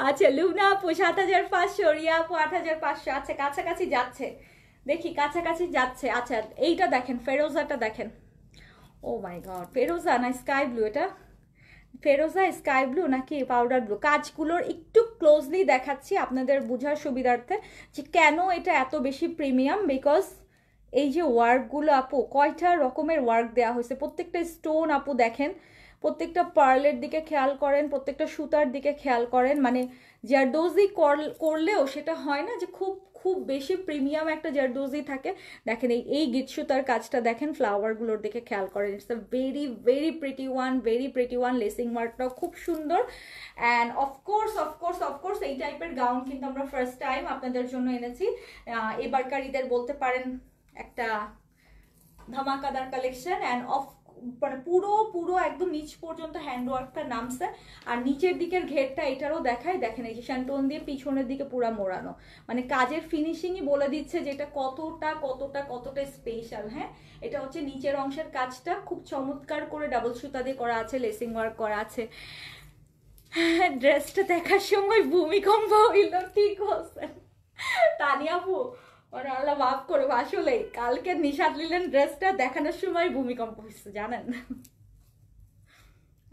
আচ্ছা লুনা আপু 7500, রিয়া আপু 8500। আচ্ছা কাছাকাছি যাচ্ছে, দেখি কাছাকাছি যাচ্ছে। আচ্ছা এইটা দেখেন, ফেরোজাটা দেখেন। ও মাই গড, ফেরোজা না স্কাই ব্লু? এটা ফেরোজা স্কাই ব্লু নাকি পাউডার ব্লু? কাজগুলোর একটু ক্লোজলি দেখাচ্ছি আপনাদের বোঝার সুবিধার্থে যে কেন এটা এত বেশি প্রিমিয়াম। বিকজ এই যে ওয়ার্কগুলো আপু, কয়টা রকমের ওয়ার্ক দেওয়া হয়েছে, প্রত্যেকটা স্টোন আপু দেখেন, প্রত্যেকটা পার্লের দিকে খেয়াল করেন, প্রত্যেকটা সুতার দিকে খেয়াল করেন। মানে জারদোজি করলেও সেটা হয় না যে খুব খুব বেশি প্রিমিয়াম একটা জারদোজি থাকে। দেখেন এই গিট সুতার কাজটা দেখেন, ফ্লাওয়ারগুলোর দিকে খেয়াল করেন। It's a very very pretty one, very pretty one. Lacing ওয়ার্কটাও খুব সুন্দর। অ্যান্ড অফকোর্স অফকোর্স অফকোর্স এই টাইপের গাউন কিন্তু আমরা ফার্স্ট টাইম আপনাদের জন্য এনেছি। এবারকার ঈদের বলতে পারেন একটা ধামাকাদার কালেকশন। অ্যান্ড মানে পুরো পুরো একদম নিচ পর্যন্ত হ্যান্ডওয়ার্কটা নামছে। আর নিচের দিকের ঘেরটা এটারও দেখায়, দেখেন এই যে শ্যান্টোন দিয়ে পিছনের দিকে পুরা মোড়ানো, মানে কাজের ফিনিশিংই বলে দিচ্ছে যে এটা কতটা কতটা কতটা স্পেশাল। হ্যাঁ, এটা হচ্ছে নিচের অংশের কাজটা খুব চমৎকার করে ডাবল সুতা দিয়ে করা আছে, লেসিং ওয়ার্ক করা আছে। ড্রেসটা দেখার সময় ভূমিকম্প হইল, ঠিক আছে তানিয়া আপু, মানে আল্লাহ মাফ করবো, আসলে কালকে নিশাত লিলেন ড্রেসটা দেখানোর সময় ভূমিকম্প হয়েছে জানেন।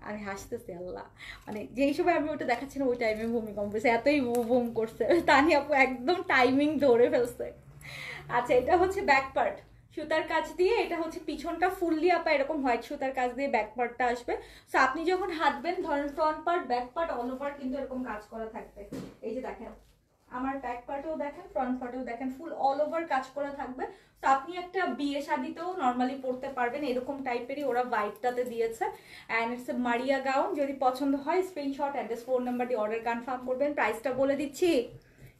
আমি হাসতেছি, আল্লাহ মানে যেই সময় আমি ওটা দেখাচ্ছি না ওই টাইমে ভূমিকম্প হয়েছে, এতই বুম করছে। তানিয়া আপু একদম টাইমিং ধরে ফেলছে। আচ্ছা এটা হচ্ছে ব্যাক পার্ট সুতার কাজ দিয়ে, এটা হচ্ছে পিছনটা ফুললি আপা এরকম হোয়াইট সুতার কাজ দিয়ে ব্যাক পার্টটা আসবে। সো আপনি যখন হাঁটবেন ধরেন front part back part all over কিন্তু এরকম কাজ করা থাকবে। এই যে দেখেন আমার ব্যাক পার্টেও দেখেন, ফ্রন্ট পার্টেও দেখেন, ফুল অল ওভার কাজ করা থাকবে। তো আপনি একটা বিয়ে শাদিতেও নর্মালি পরতে পারবেন, এরকম টাইপেরই ওরা হোয়াইটটাতে দিয়েছে। And it's a Maria gown. যদি পছন্দ হয় স্ক্রিনশট, অ্যাড্রেস, ফোন নাম্বার দিয়ে অর্ডার কনফার্ম করবেন। প্রাইসটা বলে দিচ্ছি,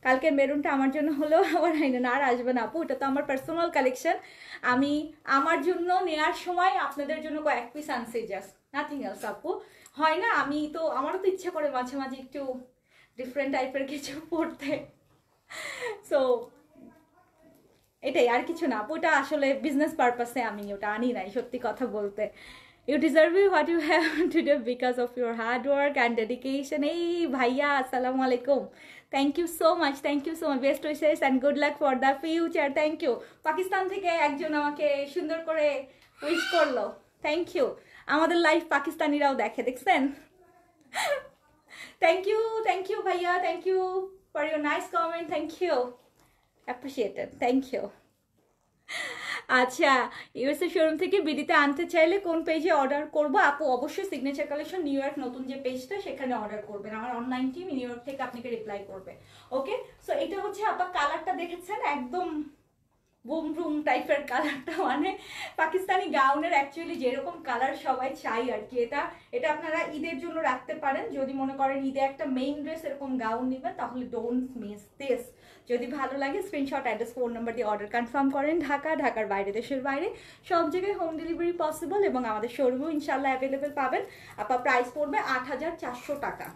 কালকের মেরুনটা আমার জন্য হলেও আবার আর আসবে না আপু, এটা তো আমার পার্সোনাল কালেকশন। আমি আমার জন্য নেওয়ার সময় আপনাদের জন্য কয়েক পিস আনছি, জাস্ট নাথিং এলস আপু। হয় না, আমি তো আমারও তো ইচ্ছা করে মাঝে মাঝে একটু ডিফারেন্ট টাইপের কিছু পড়তে। সো এটাই, আর কিছু না আপু, ওটা আসলে বিজনেস পারপাসে আমি ওটা আনি নাই সত্যি কথা বলতে। You deserve what you have today because of your hard work and dedication. এই ভাইয়া আসসালামু আলাইকুম, thank you so much, thank you so much, best wishes and good luck for the future. Thank you. Pakistan থেকে একজন আমাকে সুন্দর করে wish করলো, থ্যাংক ইউ। আমাদের লাইভ পাকিস্তানিরাও দেখে, দেখছেন? থ্যাংক ইউ ভাইয়া, thank you for your nice comment, thank you, appreciated, thank you. আচ্ছা ইউএসএ শোরুম থেকে বিডিতে আনতে চাইলে কোন পেজে অর্ডার করবো আপু? অবশ্যই সিগনেচার কালেকশন নিউ ইয়র্ক নতুন যে পেজটা সেখানে অর্ডার করবেন, আমার অনলাইন টিম নিউ ইয়র্ক থেকে আপনাকে রিপ্লাই করবে। ওকে, সো এটা হচ্ছে আপা কালারটা দেখেছেন, একদম বুম বুম টাইপের কালারটা, মানে পাকিস্তানি গাউনের অ্যাকচুয়ালি যেরকম কালার সবাই চাই আর কি। এটা আপনারা ঈদের জন্য রাখতে পারেন, যদি মনে করেন ঈদে একটা মেইন ড্রেস এরকম গাউন নেবেন তাহলে ডোন্ট মিস দিস। যদি ভালো লাগে স্ক্রিনশট, অ্যাড্রেস, ফোন নাম্বার দিয়ে অর্ডার কনফার্ম করেন। ঢাকার বাইরে, দেশের বাইরে সব জায়গায় হোম ডেলিভারি পসিবল এবং আমাদের শোরুমেও ইনশাল্লাহ অ্যাভেলেবেল পাবেন। আপা প্রাইস পড়বে 8400 টাকা,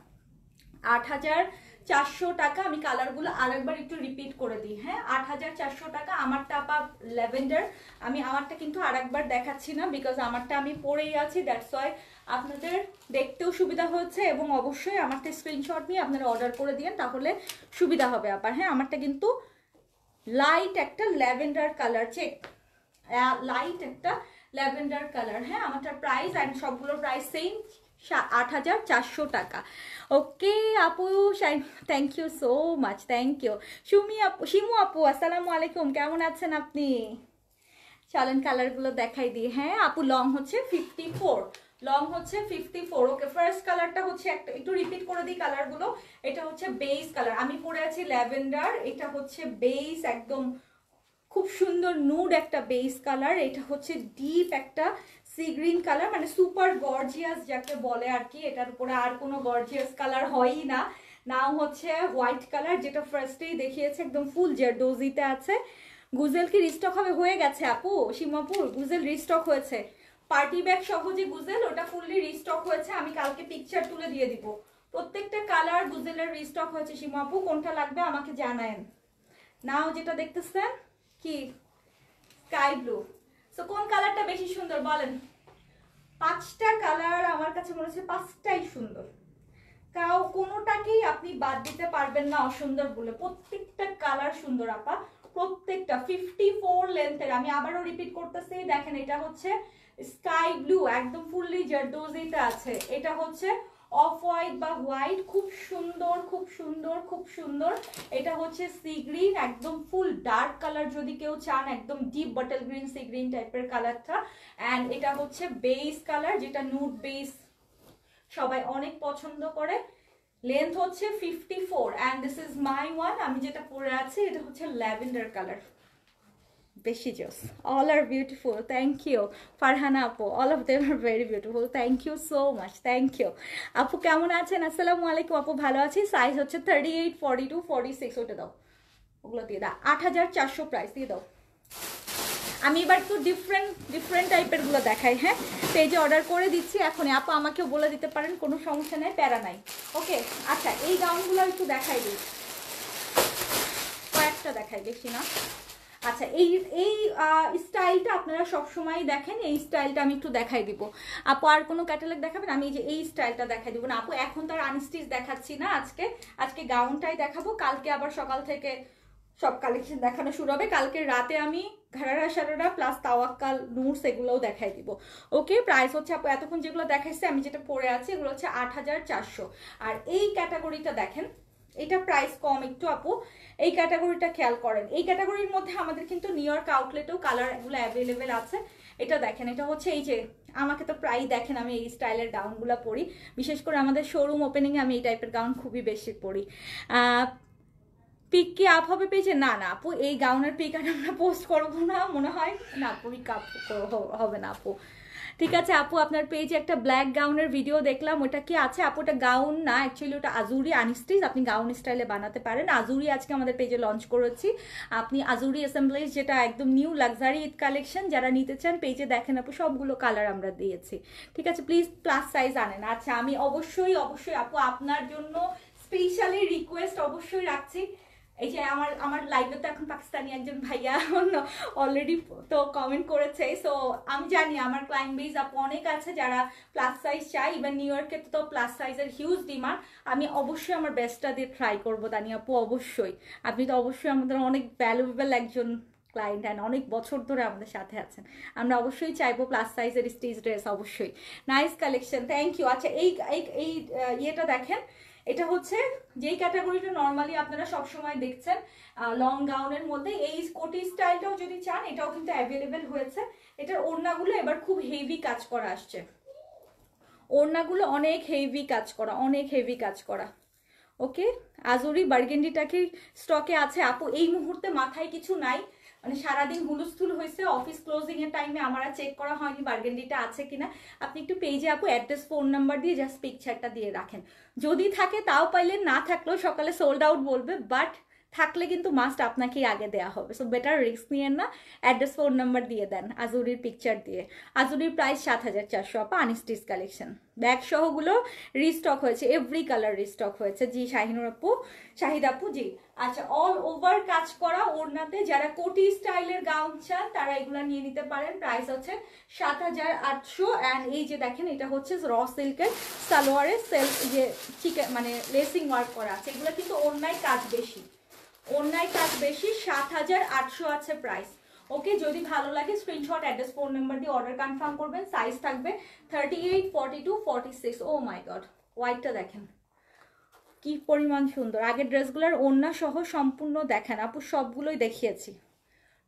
8400 টাকা। আমি কালারগুলো আরেকবার একটু রিপিট করে দিই, হ্যাঁ 8400 টাকা। আমারটা আপা ল্যাভেন্ডার, আমি আমারটা কিন্তু আরেকবার দেখাচ্ছি না বিকজ আমারটা আমি পরেই আছি, দ্যাটস ওয়াই আপনাদের দেখতেও সুবিধা হচ্ছে। এবং অবশ্যই আমারটা স্ক্রিনশট নিয়ে আপনারা অর্ডার করে দিন, তাহলে সুবিধা হবে আপা। হ্যাঁ আমারটা কিন্তু লাইট একটা ল্যাভেন্ডার কালার, চেক লাইট একটা ল্যাভেন্ডার কালার। হ্যাঁ আমারটার প্রাইস অ্যান্ড সবগুলোর প্রাইস সেম, 8400 টাকা। ওকে আপু, thank you so much, thank you. Shimu আপু আসসালামু আলাইকুম, কেমন আছেন আপনি? চলেন কালারগুলো দেখাই দিই। হ্যাঁ আপু লং হচ্ছে 54, লং হচ্ছে 54। ওকে, ফার্স্ট কালারটা হচ্ছে একটা একটু রিপিট করে দিই কালারগুলো। এটা হচ্ছে বেস কালার, আমি পরে আছি ল্যাভেন্ডার। এটা হচ্ছে বেস, একদম খুব সুন্দর নুড একটা বেস কালার। এটা হচ্ছে ডিপ একটা সি গ্রিন কালার, মানে সুপার গর্জিয়াস যাকে বলে আর কি। এটার উপরে আর কোনো গর্জিয়াস কালার হয়ই না, নাও হচ্ছে হোয়াইট কালার, যেটা ফার্স্টেই দেখিয়েছে, একদম ফুল জারদোজিতে আছে। গুজেল কি রিস্টক হবে? হয়ে গেছে আপু, সীমাপুর গুজেল রিস্টক হয়েছে। পার্টি ব্যাগ সহ যে গুজেল, ওটা ফুললি রিস্টক হয়েছে। আমি কালকে পিকচার তুলে দিয়ে দিব। প্রত্যেকটা কালার গুজেলের রিস্টক হয়েছে। সীমাপু কোনটা লাগবে আমাকে জানায়েন। নাও যেটা দেখতেছেন কি স্কাই ব্লু। সো কোন কালারটা বেশি সুন্দর বলেন? 5টা কালার আমার কাছে মনে হচ্ছে 5টাই সুন্দর। কোনোটাকেই আপনি বাদ দিতে পারবেন না অসুন্দর বলে। প্রত্যেকটা কালার সুন্দর আপা, প্রত্যেকটা। 54 লেন্থের। আমি আবারও রিপিট করতেছি, দেখেন এটা হচ্ছে স্কাই ব্লু, একদম ফুললি জারদোজিতে আছে। এটা হচ্ছে অফ হোয়াইট বা হোয়াইট, খুব সুন্দর খুব সুন্দর খুব সুন্দর। এটা হচ্ছে সি গ্রিন, একদম ফুল ডার্ক কালার যদি কেউ চান, একদম deep bottle green sea green টাইপের কালারটা। অ্যান্ড এটা হচ্ছে বেস কালার, যেটা নুড বেস সবাই অনেক পছন্দ করে। লেন্থ হচ্ছে 54 and this is my one. আমি যেটা পরে আছি এটা হচ্ছে ল্যাভেন্ডার কালার। বেশি জোস। All are beautiful, thank you Farhana আপু, all of them are very beautiful, thank you so much, thank you. আপু কেমন আছেন? আসসালামু আলাইকুম আপু, ভালো আছি। সাইজ হচ্ছে 38, 42, 46, ওটা দাও, ওগুলো দিয়ে দাও। 8400 প্রাইস দিয়ে দাও। আমি এবার একটু ডিফারেন্ট টাইপের গুলো দেখাই। হ্যাঁ, পেজে অর্ডার করে দিচ্ছি এখনই। আপু আমাকেও বলে দিতে পারেন, কোনো সমস্যা নেই, প্যারা নাই। ওকে, আচ্ছা এই গাউনগুলো একটু দেখাই দিই, কয়েকটা দেখাই, বেশি না। আচ্ছা এই এই স্টাইলটা আপনারা সবসময় দেখেন, এই স্টাইলটা আমি একটু দেখাই দিব। আপু আর কোনো ক্যাটালগ দেখাবেন? আমি এই স্টাইলটা দেখাই দিব না আপু, এখন তো আর আনস্টিচ দেখাচ্ছি না। আজকে গাউনটাই দেখাবো। কালকে আবার সকাল থেকে সব কালেকশন দেখানো শুরু হবে। কালকে রাতে আমি ঘাড়ারা সারারা প্লাস তাওয়াক্কাল নুটস এগুলোও দেখাই দিব। ওকে, প্রাইস হচ্ছে আপু এতক্ষণ যেগুলো দেখাইছে, আমি যেটা পরে আছি এগুলো হচ্ছে 8400। আর এই ক্যাটাগরিটা দেখেন, এটা প্রাইস কম একটু আপু, এই ক্যাটাগরিটা খেয়াল করেন। এই ক্যাটাগরির মধ্যে আমাদের কিন্তু নিউ ইয়র্ক আউটলেটেও কালার এগুলো অ্যাভেলেবেল আছে। এটা দেখেন, এটা হচ্ছে এই যে, আমাকে তো প্রায় দেখেন আমি এই স্টাইলের গাউনগুলো পরি, বিশেষ করে আমাদের শোরুম ওপেনিংয়ে আমি এই টাইপের গাউন খুবই বেশি পরি। পিক কি আপ হবে পেজে? না না আপু, এই গাউনের পিক আর আমরা পোস্ট করবো না মনে হয় না, পিক আপ হবে না আপু। ঠিক আছে আপু, আপনার পেজে একটা ব্ল্যাক গাউনের ভিডিও দেখলাম, ওটা কি আছে আপু? ওটা গাউন না, অ্যাকচুয়ালি ওটা আজুরি আনস্টিচ, আপনি গাউন স্টাইলে বানাতে পারেন। আজুরি আজকে আমাদের পেজে লঞ্চ করেছি। আপনি আজুরি অ্যাসেম্বলিজ, যেটা একদম নিউ লাক্সারি ঈদ কালেকশন, যারা নিতে চান পেজে দেখেন আপু, সবগুলো কালার আমরা দিয়েছি। ঠিক আছে, প্লিজ প্লাস সাইজ আনেন। আচ্ছা আমি অবশ্যই আপু আপনার জন্য স্পেশালি রিকোয়েস্ট অবশ্যই রাখছি। এই যে আমার লাইভে তো এখন পাকিস্তানি একজন ভাইয়া অলরেডি তো কমেন্ট করেছে। সো আমি জানি আমার ক্লায়েন্ট বেস আপু অনেক আছে যারা প্লাস সাইজ চাই। ইভেন নিউ ইয়র্কে তো প্লাস সাইজের হিউজ ডিমান্ড। আমি অবশ্যই আমার বেস্টটা দিয়ে ট্রাই করবো তানি আপু, অবশ্যই। আপনি তো অবশ্যই আমাদের অনেক ভ্যালুয়েবল একজন ক্লায়েন্ট, অ্যান্ড অনেক বছর ধরে আমাদের সাথে আছেন। আমরা অবশ্যই চাইবো প্লাস সাইজের স্টেজ ড্রেস, অবশ্যই। Nice collection, thank you. আচ্ছা এই ইয়েটা দেখেন, এটা হচ্ছে যেই ক্যাটাগরিটা নর্মালি আপনারা সবসময় দেখছেন লং গাউনের মধ্যে, এই কোটি স্টাইলটাও যদি চান এটাও কিন্তু অ্যাভেলেবেল হয়েছে। এটার ওড়নাগুলো এবার খুব হেভি কাজ করা আসছে, ওড়নাগুলো অনেক হেভি কাজ করা, অনেক হেভি কাজ করা। ওকে, আজুরি বার্গেন্ডিটাকে স্টকে আছে আপু, এই মুহূর্তে মাথায় কিছু নাই, মানে সারাদিন হুলস্থুল হয়েছে, অফিস ক্লোজিং এর টাইমে আমার আর চেক করা হয়নি বার্গেন্ডিটা আছে কিনা। আপনি একটু পেজে আপু অ্যাড্রেস ফোন নাম্বার দিয়ে জাস্ট পিকচারটা দিয়ে রাখেন, যদি থাকে তাও পাইলেন, না থাকলেও সকালে সোল্ড আউট বলবে, বাট থাকলে কিন্তু মাস্ট আপনাকেই আগে দেওয়া হবে। সো বেটার রিস্ক নিয়েন না, অ্যাড্রেস ফোন নাম্বার দিয়ে দেন আজুরির পিকচার দিয়ে। আজুরির প্রাইস 7400 আপা, আনস্টিচ কালেকশন। ব্যাগ সহগুলো রিস্টক হয়েছে, এভরি কালার রিস্টক হয়েছে। জি শাহিনুর আপু, শাহিদ আপু, জি। আচ্ছা অল ওভার কাজ করা ওড়নাতে যারা কোটি স্টাইলের গাউন চান তারা এগুলা নিয়ে নিতে পারেন। প্রাইস হচ্ছে 7800। অ্যান্ড এই যে দেখেন, এটা হচ্ছে র সিল্কের সালোয়ারের সেলফ যে চিকেন মানে লেসিং ওয়ার্ক করা আছে, এগুলো কিন্তু ওড়নায় কাজ বেশি, ওড়নায় কাজ বেশি। 7800 আছে প্রাইস। ওকে, যদি ভালো লাগে স্ক্রিনশট অ্যাড্রেস ফোন নাম্বার দিয়ে অর্ডার কনফার্ম করবেন। সাইজ থাকবে 38, 42, 46। ও মাই গড, হোয়াইটটা দেখেন কি পরিমাণ সুন্দর। আগের ড্রেসগুলোর ওড়না সহ সম্পূর্ণ দেখেন আপু, সবগুলোই দেখিয়েছি,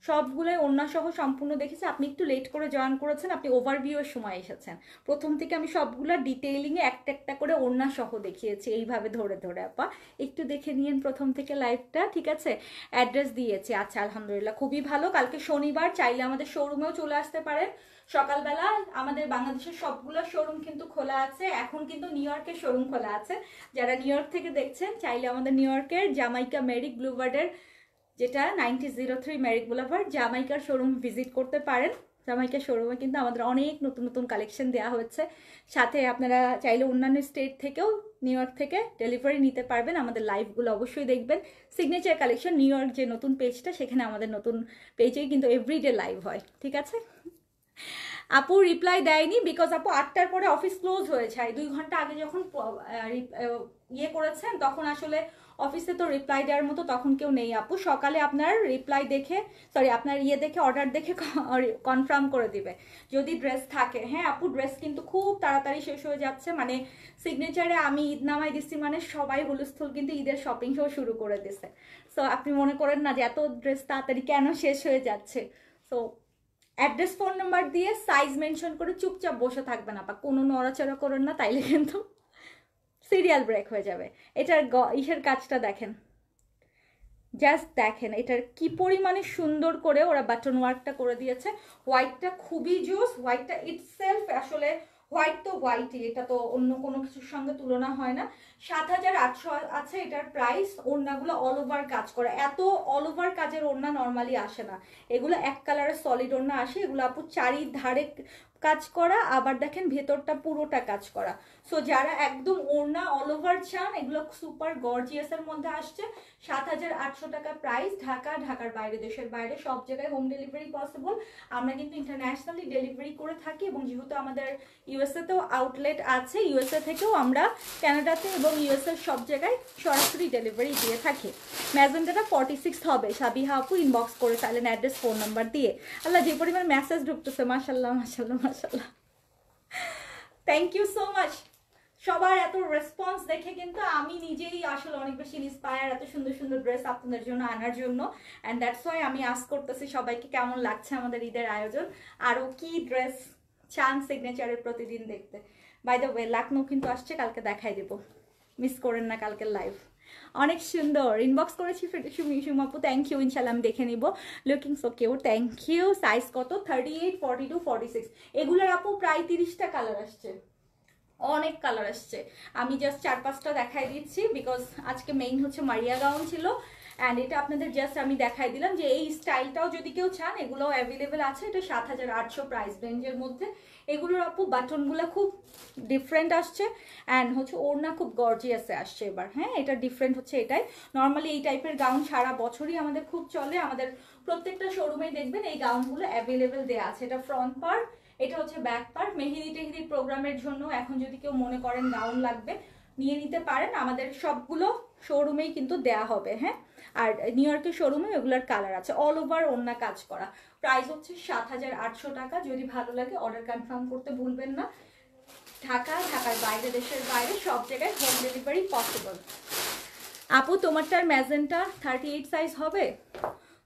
সবগুলোই ওড়না সহ সম্পূর্ণ দেখেছি। আপনি একটু লেট করে জয়েন করেছেন, আপনি ওভারভিউয়ের সময় এসেছেন। প্রথম থেকে আমি সবগুলো ডিটেইলিংয়ে একটা একটা করে ওড়না সহ দেখিয়েছি এইভাবে ধরে ধরে। আপা একটু দেখে নিয়েন প্রথম থেকে লাইভটা, ঠিক আছে? অ্যাড্রেস দিয়েছি, আচ্ছা আলহামদুলিল্লাহ, খুবই ভালো। কালকে শনিবার, চাইলে আমাদের শোরুমেও চলে আসতে পারেন সকালবেলা। আমাদের বাংলাদেশের সবগুলো শোরুম কিন্তু খোলা আছে। এখন কিন্তু নিউ ইয়র্কের শোরুম খোলা আছে। যারা নিউ ইয়র্ক থেকে দেখছেন, চাইলে আমাদের নিউ ইয়র্কের জামাইকা মেরিক ব্লুবার্ডের, যেটা 9003 মেরিক বুলাভার্ড, জামাইকার শোরুম ভিজিট করতে পারেন। জামাইকার শোরুমে কিন্তু আমাদের অনেক নতুন নতুন কালেকশন দেওয়া হচ্ছে। সাথে আপনারা চাইলে অন্যান্য স্টেট থেকেও, নিউ ইয়র্ক থেকে ডেলিভারি নিতে পারবেন। আমাদের লাইভগুলো অবশ্যই দেখবেন। সিগনেচার কালেকশন নিউ ইয়র্ক যে নতুন পেজটা, সেখানে আমাদের নতুন পেজেই কিন্তু এভরিডে লাইভ হয়, ঠিক আছে? আপু রিপ্লাই দেয়নি বিকজ আপু 8টার পরে অফিস ক্লোজ হয়ে যায়। 2 ঘন্টা আগে যখন ইয়ে করেছেন, তখন আসলে অফিসে তো রিপ্লাই দেওয়ার মতো তখন কেউ নেই আপু। সকালে আপনার রিপ্লাই দেখে, সরি আপনার ইয়ে দেখে, অর্ডার দেখে কনফার্ম করে দিবে যদি ড্রেস থাকে। হ্যাঁ আপু, ড্রেস কিন্তু খুব তাড়াতাড়ি শেষ হয়ে যাচ্ছে। মানে সিগনেচারে আমি ঈদ নামাই দিচ্ছি মানে সবাই হুলস্থুল কিন্তু ঈদের শপিং শো শুরু করে দিছে। সো আপনি মনে করেন না যে এত ড্রেস তাড়াতাড়ি কেন শেষ হয়ে যাচ্ছে। সো অ্যাড্রেস, ফোন নাম্বার দিয়ে সাইজ মেনশন করে চুপচাপ বসে থাকবেন আপা, কোনো নড়াচড়া করেন না, তাইলে কিন্তু সিরিয়াল ব্রেক হয়ে যাবে। এটার ইসের কাজটা দেখেন, জাস্ট দেখেন এটার কি পরিমাণে সুন্দর করে ওরা বাটন ওয়ার্কটা করে দিয়েছে। হোয়াইটটা খুবই জোস, হোয়াইটটা ইটসেলফ আসলে হোয়াইট তো হোয়াইটই, এটা তো অন্য কোনো কিছুর সঙ্গে তুলনা হয় না। 7800 আছে এটার প্রাইস। ওড়নাগুলো অল ওভার কাজ করা, এত অল ওভার কাজের ওড়না নর্মালি আসে না। এগুলো এক কালারের সলিড ওড়না আসে। এগুলো আপু চারিধারে কাজ করা, আবার দেখেন ভেতরটা পুরোটা কাজ করা। সো যারা একদম ওড়না অল ওভার চান, এগুলো সুপার গর্জিয়াসের মধ্যে আসছে। 7800 টাকা প্রাইস। ঢাকা, ঢাকার বাইরে, দেশের বাইরে সব জায়গায় হোম ডেলিভারি পসিবল। আমরা কিন্তু ইন্টারন্যাশনালি ডেলিভারি করে থাকি, এবং যেহেতু আমাদের ইউএসএ তেও আউটলেট আছে, ইউএসএ থেকেও আমরা কানাডাতে এবং ইউএসএ সব জায়গায় সরাসরি ডেলিভারি দিয়ে থাকি। ম্যাজেন্টাটা 46 হবে। সাবিহা আপু ইনবক্স করে চাইলেন অ্যাড্রেস, ফোন নাম্বার দিয়ে। আল্লাহ, যে পরিমাণ মেসেজ ঢুকতেছে, মাশাল্লাহ মাশাল্লাহ মাশাল্লাহ, থ্যাংক ইউ সো মাচ। সবার এত রেসপন্স দেখে কিন্তু আমি নিজেই আসলে অনেক বেশি ইন্সপায়ার, এত সুন্দর সুন্দর ড্রেস আপনাদের জন্য আনার জন্য। অ্যান্ড দ্যাটস ওয়াই আমি আস্ক করতেছি সবাইকে কেমন লাগছে আমাদের ঈদের আয়োজন, আরও কি ড্রেস চান সিগনেচারের প্রতিদিন দেখতে। বাই দ্য ওয়ে, লাকনো কিন্তু আসছে, কালকে দেখাই দেবো, মিস করেন না কালকের লাইভ। অনেক সুন্দর ইনবক্স করেছি সুমাপু, থ্যাংক ইউ। ইনশাল্লাহ আমি দেখে নিব। Looking so cute, thank you. Size কত? 38, 42, 46। এগুলোর আপু প্রায় 30টা কালার আসছে, অনেক কালার আসছে। আমি জাস্ট 4-5টা দেখাই দিচ্ছি বিকজ আজকে মেইন হচ্ছে মারিয়া গাউন ছিল। অ্যান্ড এটা আপনাদের জাস্ট আমি দেখাই দিলাম যে এই স্টাইলটাও যদি কেউ চান, এগুলোও অ্যাভেলেবেল আছে। এটা 7800 প্রাইস রেঞ্জের মধ্যে। এগুলোর আপু বাটনগুলো খুব ডিফারেন্ট আসছে, অ্যান্ড হচ্ছে ওড়না খুব গর্জিয়াসে আসছে এবার। হ্যাঁ, এটা ডিফারেন্ট হচ্ছে এটাই। নর্মালি এই টাইপের গাউন সারা বছরই আমাদের খুব চলে। আমাদের প্রত্যেকটা শোরুমেই দেখবেন এই গাউনগুলো অ্যাভেলেবেল দেওয়া আছে। এটা ফ্রন্ট পার্ট, এটা হচ্ছে ব্যাক পার্ট। মেহেদি টেহেদি প্রোগ্রামের জন্য এখন যদি কেউ মনে করেন গাউন লাগবে, নিয়ে নিতে পারেন। আমাদের সবগুলো শোরুমেই কিন্তু দেয়া হবে। হ্যাঁ, আর নিউ ইয়র্কের শোরুমে এগুলোর কালার আছে, অল ওভার ওড়না কাজ করা। প্রাইস হচ্ছে 7800 টাকা। যদি ভালো লাগে অর্ডার কনফার্ম করতে ভুলবেন না। ঢাকা, ঢাকার বাইরে, দেশের বাইরে সব জায়গায় হোম ডেলিভারি পসিবল। আপু তোমারটার ম্যাজেন্টা 38 সাইজ হবে?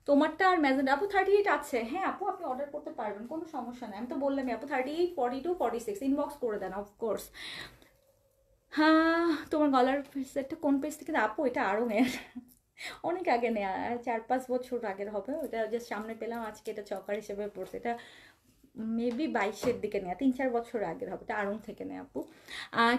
তোমারটা আর ম্যাজেন্টা আপু 38 আছে। হ্যাঁ আপু, আপনি অর্ডার করতে পারবেন, কোনো সমস্যা নেই। আমি তো বললামই আপু 38, 42, 46 ইনবক্স করে দেন অফকোর্স। হ্যাঁ, তোমার গলার সেটটা কোন পেজ থেকে? আপু এটা আরও মেয়ের অনেক আগে নেয়া, 4-5 বছর আগের হবে। ওটা জাস্ট সামনে পেলাম আজকে, এটা চকার হিসেবে পড়ছে। এটা মেবি 22-এর দিকে নেয়া, 3-4 বছর আগের হবে। এটা আরং থেকে নেয় আপু।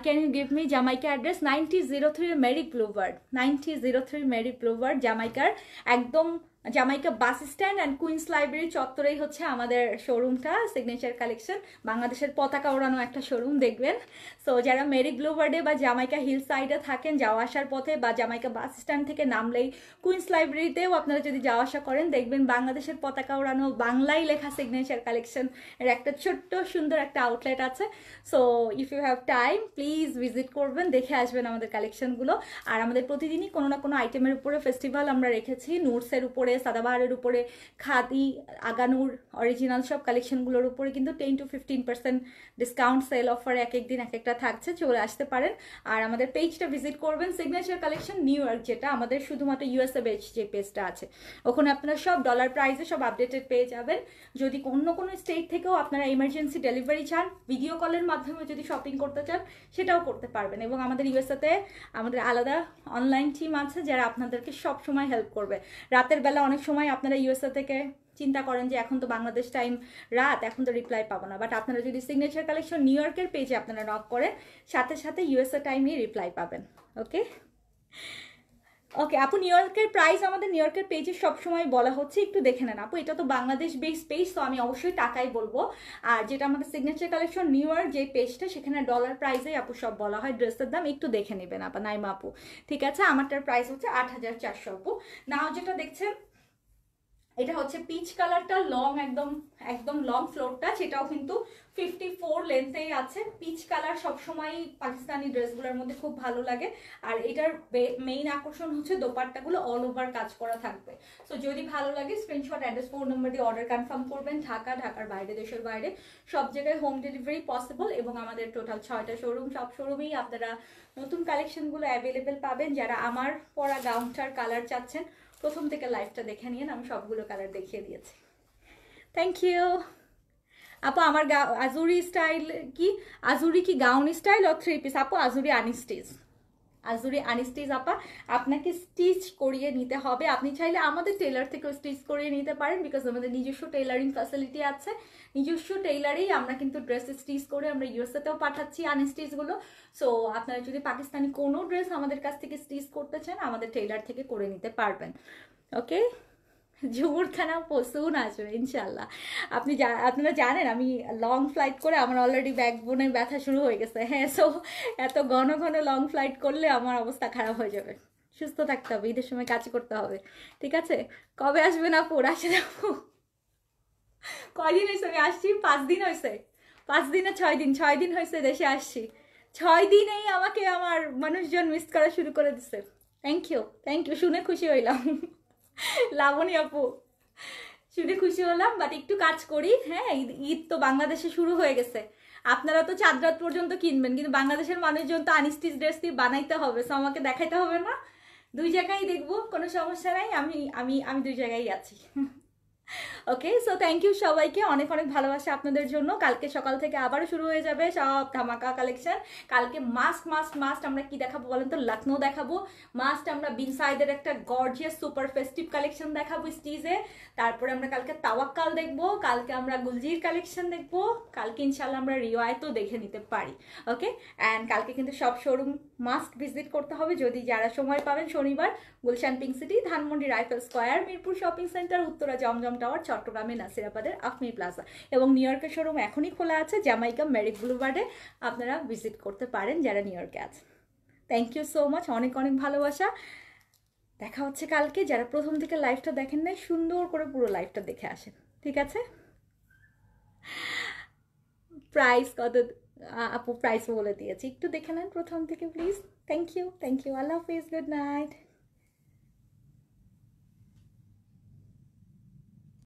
Can you give me Jamaica address? 9003 Merrick boulevard, 9003 Merrick boulevard জামাইকার, একদম Jamaica bus stand and Queens library চত্বরেই হচ্ছে আমাদের শোরুমটা, সিগনেচার কালেকশন। বাংলাদেশের পতাকা ওড়ানো একটা শোরুম দেখবেন। সো যারা মেরিক ব্লুবার্ডে বা জামাইকা হিল সাইডে থাকেন, যাওয়া আসার পথে বা জামাইকা বাস স্ট্যান্ড থেকে নামলেই কুইন্স লাইব্রেরিতেও আপনারা যদি যাওয়া আসা করেন, দেখবেন বাংলাদেশের পতাকা ওড়ানো বাংলায় লেখা সিগনেচার কালেকশন এর একটা ছোট্ট সুন্দর একটা আউটলেট আছে। So if you have time please visit করবেন, দেখে আসবেন আমাদের কালেকশনগুলো। আর আমাদের প্রতিদিনই কোনো না কোনো আইটেমের উপরে ফেস্টিভ্যাল আমরা রেখেছি। নুটসের উপরে সাদাবাহারের উপরে, খাদি, আগানুর অরিজিনাল সব কালেকশনগুলোর উপরে কিন্তু 10 to 15% ডিসকাউন্ট সেল অফার এক এক দিন এক একটা থাকছে, চলে আসতে পারেন। আর আমাদের পেজটা ভিজিট করবেন, সিগনেচার কালেকশন নিউ ইয়র্ক, যেটা আমাদের শুধুমাত্র ইউএসএ বেচ যে পেজটা আছে, ওখানে আপনারা সব ডলার প্রাইসে সব আপডেটেড পেয়ে যাবেন। যদি অন্য কোনো স্টেট থেকেও আপনারা ইমার্জেন্সি ডেলিভারি চান, ভিডিও কলের মাধ্যমে যদি শপিং করতে চান সেটাও করতে পারবেন। এবং আমাদের ইউএসএতে আমাদের আলাদা অনলাইন টিম আছে যারা আপনাদেরকে সব সময় হেল্প করবে। রাতের বেলা অনেক সময় আপনারা ইউএসএ থেকে চিন্তা করেন যে এখন তো বাংলাদেশ টাইম রাত, এখন তো রিপ্লাই পাবো না, বাট আপনারা যদি সিগনেচার কালেকশন নিউ ইয়র্কের পেজে আপনারা নক করেন, সাথে সাথে ইউএসএ টাইমেই রিপ্লাই পাবেন। ওকে ওকে আপু, নিউ ইয়র্কের প্রাইস আমাদের নিউ ইয়র্কের পেজে সবসময় বলা হচ্ছে, একটু দেখে নেন আপু। এটা তো বাংলাদেশ বেস পেজ, তো আমি অবশ্যই টাকাই বলবো। আর যেটা আমাদের সিগনেচার কালেকশন নিউ ইয়র্ক যে পেজটা, সেখানে ডলার প্রাইসেই আপু সব বলা হয়। ড্রেসের দাম একটু দেখে নেবেন আপা, নাইমা আপু। ঠিক আছে, আমারটার প্রাইস হচ্ছে 8400 আপু। নাও যেটা দেখছেন এটা হচ্ছে পিচ কালারটা, লং, একদম একদম লং ফ্লোরটা, সেটাও কিন্তু 54 লেন্থেই আছে। পিচ কালার সবসময় পাকিস্তানি ড্রেসগুলোর মধ্যে খুব ভালো লাগে। আর এটার মেইন আকর্ষণ হচ্ছে দোপাট্টাগুলো অল ওভার কাজ করা থাকবে। সো যদি ভালো লাগে স্ক্রিনশট, অ্যাড্রেস, ফোন নাম্বার দিয়ে অর্ডার কনফার্ম করবেন। ঢাকা, ঢাকার বাইরে, দেশের বাইরে সব জায়গায় হোম ডেলিভারি পসিবল। এবং আমাদের টোটাল 6টা শোরুম, সব শোরুমেই আপনারা নতুন কালেকশনগুলো অ্যাভেলেবেল পাবেন। যারা আমার পরা গাউনটার কালার চাচ্ছেন, প্রথম থেকে লাইভটা দেখে নিন, আমি সবগুলো কালার দেখিয়ে দিয়েছি। থ্যাংক ইউ আপু। আমার আজুরি স্টাইল কি, আজুরি কি গাউন স্টাইল ও 3 পিস? আপু আজুরি আনস্টিচ, আজুরি আনস্টিচ আপা, আপনাকে স্টিচ করিয়ে নিতে হবে। আপনি চাইলে আমাদের টেলার থেকেও স্টিচ করিয়ে নিতে পারেন, বিকজ আমাদের নিজস্ব টেলারিং ফ্যাসিলিটি আছে। নিজস্ব টেলারেই আমরা কিন্তু ড্রেস স্টিচ করে আমরা ইউএসএতেও পাঠাচ্ছি আনস্টিচগুলো। সো আপনারা যদি পাকিস্তানি কোনো ড্রেস আমাদের কাছ থেকে স্টিচ করতে চান, আমাদের টেলার থেকে করে নিতে পারবেন। ওকে, ঝুমুর খানা পশুন আসবে ইনশাল্লাহ। আপনারা জানেন আমি লং ফ্লাইট করে আমার অলরেডি ব্যাকবোনের ব্যথা শুরু হয়ে গেছে। হ্যাঁ, সো এত ঘন ঘন লং ফ্লাইট করলে আমার অবস্থা খারাপ হয়ে যাবে। সুস্থ থাকতে হবে, ঈদের সময় কাজ করতে হবে। ঠিক আছে, কবে আসবেন আপু? আসেন আপু। কয়দিন হয়েছে আমি আসছি? 5 দিন হয়েছে। 5 দিনে 6 দিন, 6 দিন হয়েছে দেশে আসছি। 6 দিনেই আমাকে আমার মানুষজন মিস করা শুরু করে দিচ্ছে। থ্যাংক ইউ, থ্যাংক ইউ, শুনে খুশি হইলাম। লাবণী আপু, শুনে খুশি হলাম, বাট একটু কাজ করি। হ্যাঁ, ঈদ তো বাংলাদেশে শুরু হয়ে গেছে। আপনারা তো চাঁদ রাত পর্যন্ত কিনবেন, কিন্তু বাংলাদেশের মানুষজন তো আনস্টিচ ড্রেস দিয়ে বানাইতে হবে, সো আমাকে দেখাইতে হবে না? 2 জায়গায় দেখবো, কোনো সমস্যা নাই। আমি আমি আমি 2 জায়গায় আছি। ওকে, সো থ্যাংক ইউ সবাইকে, অনেক অনেক ভালোবাসা আপনাদের জন্য। কালকে সকাল থেকে আবারও শুরু হয়ে যাবে সব ধামাকা কালেকশন। কালকে মাস্ট মাস্ট মাস্ট আমরা কি দেখাবো বলেন তো? লখনৌ দেখাবো। মাস্ট আমরা বিনসাইডের একটা গর্জিয়াস সুপার ফেস্টিভ কালেকশন দেখাবো স্টিজে। তারপরে আমরা কালকে তাওয়াক্কাল দেখবো, কালকে আমরা গুলজির কালেকশন দেখবো, কালকে ইনশাল্লাহ আমরা রিওয়ায়তও দেখে নিতে পারি। ওকে, অ্যান্ড কালকে কিন্তু সব শোরুম মাস্ট ভিজিট করতে হবে যদি যারা সময় পাবেন। শনিবার Gulshan pink city, Dhanmondi rifle square, Mirpur shopping centre, Uttara Zamzam tower, চট্টগ্রামে নাসিরাবাদের আফমি প্লাজা, এবং নিউ ইয়র্কের শোরুম এখনই খোলা আছে জ্যামাইকা মেরিক ব্লুবার্ডে। আপনারা ভিজিট করতে পারেন যারা নিউ ইয়র্কে আছে। থ্যাংক ইউ সো মাচ, অনেক অনেক ভালোবাসা। দেখা হচ্ছে কালকে। যারা প্রথম থেকে লাইভটা দেখেন নাই, সুন্দর করে পুরো লাইভটা দেখে আসেন। ঠিক আছে, প্রাইস কত আপু? প্রাইস বলে দিয়েছি, একটু দেখে নেন প্রথম থেকে please. Thank you, thank you, আল্লাহ হাফিজ, গুড নাইট।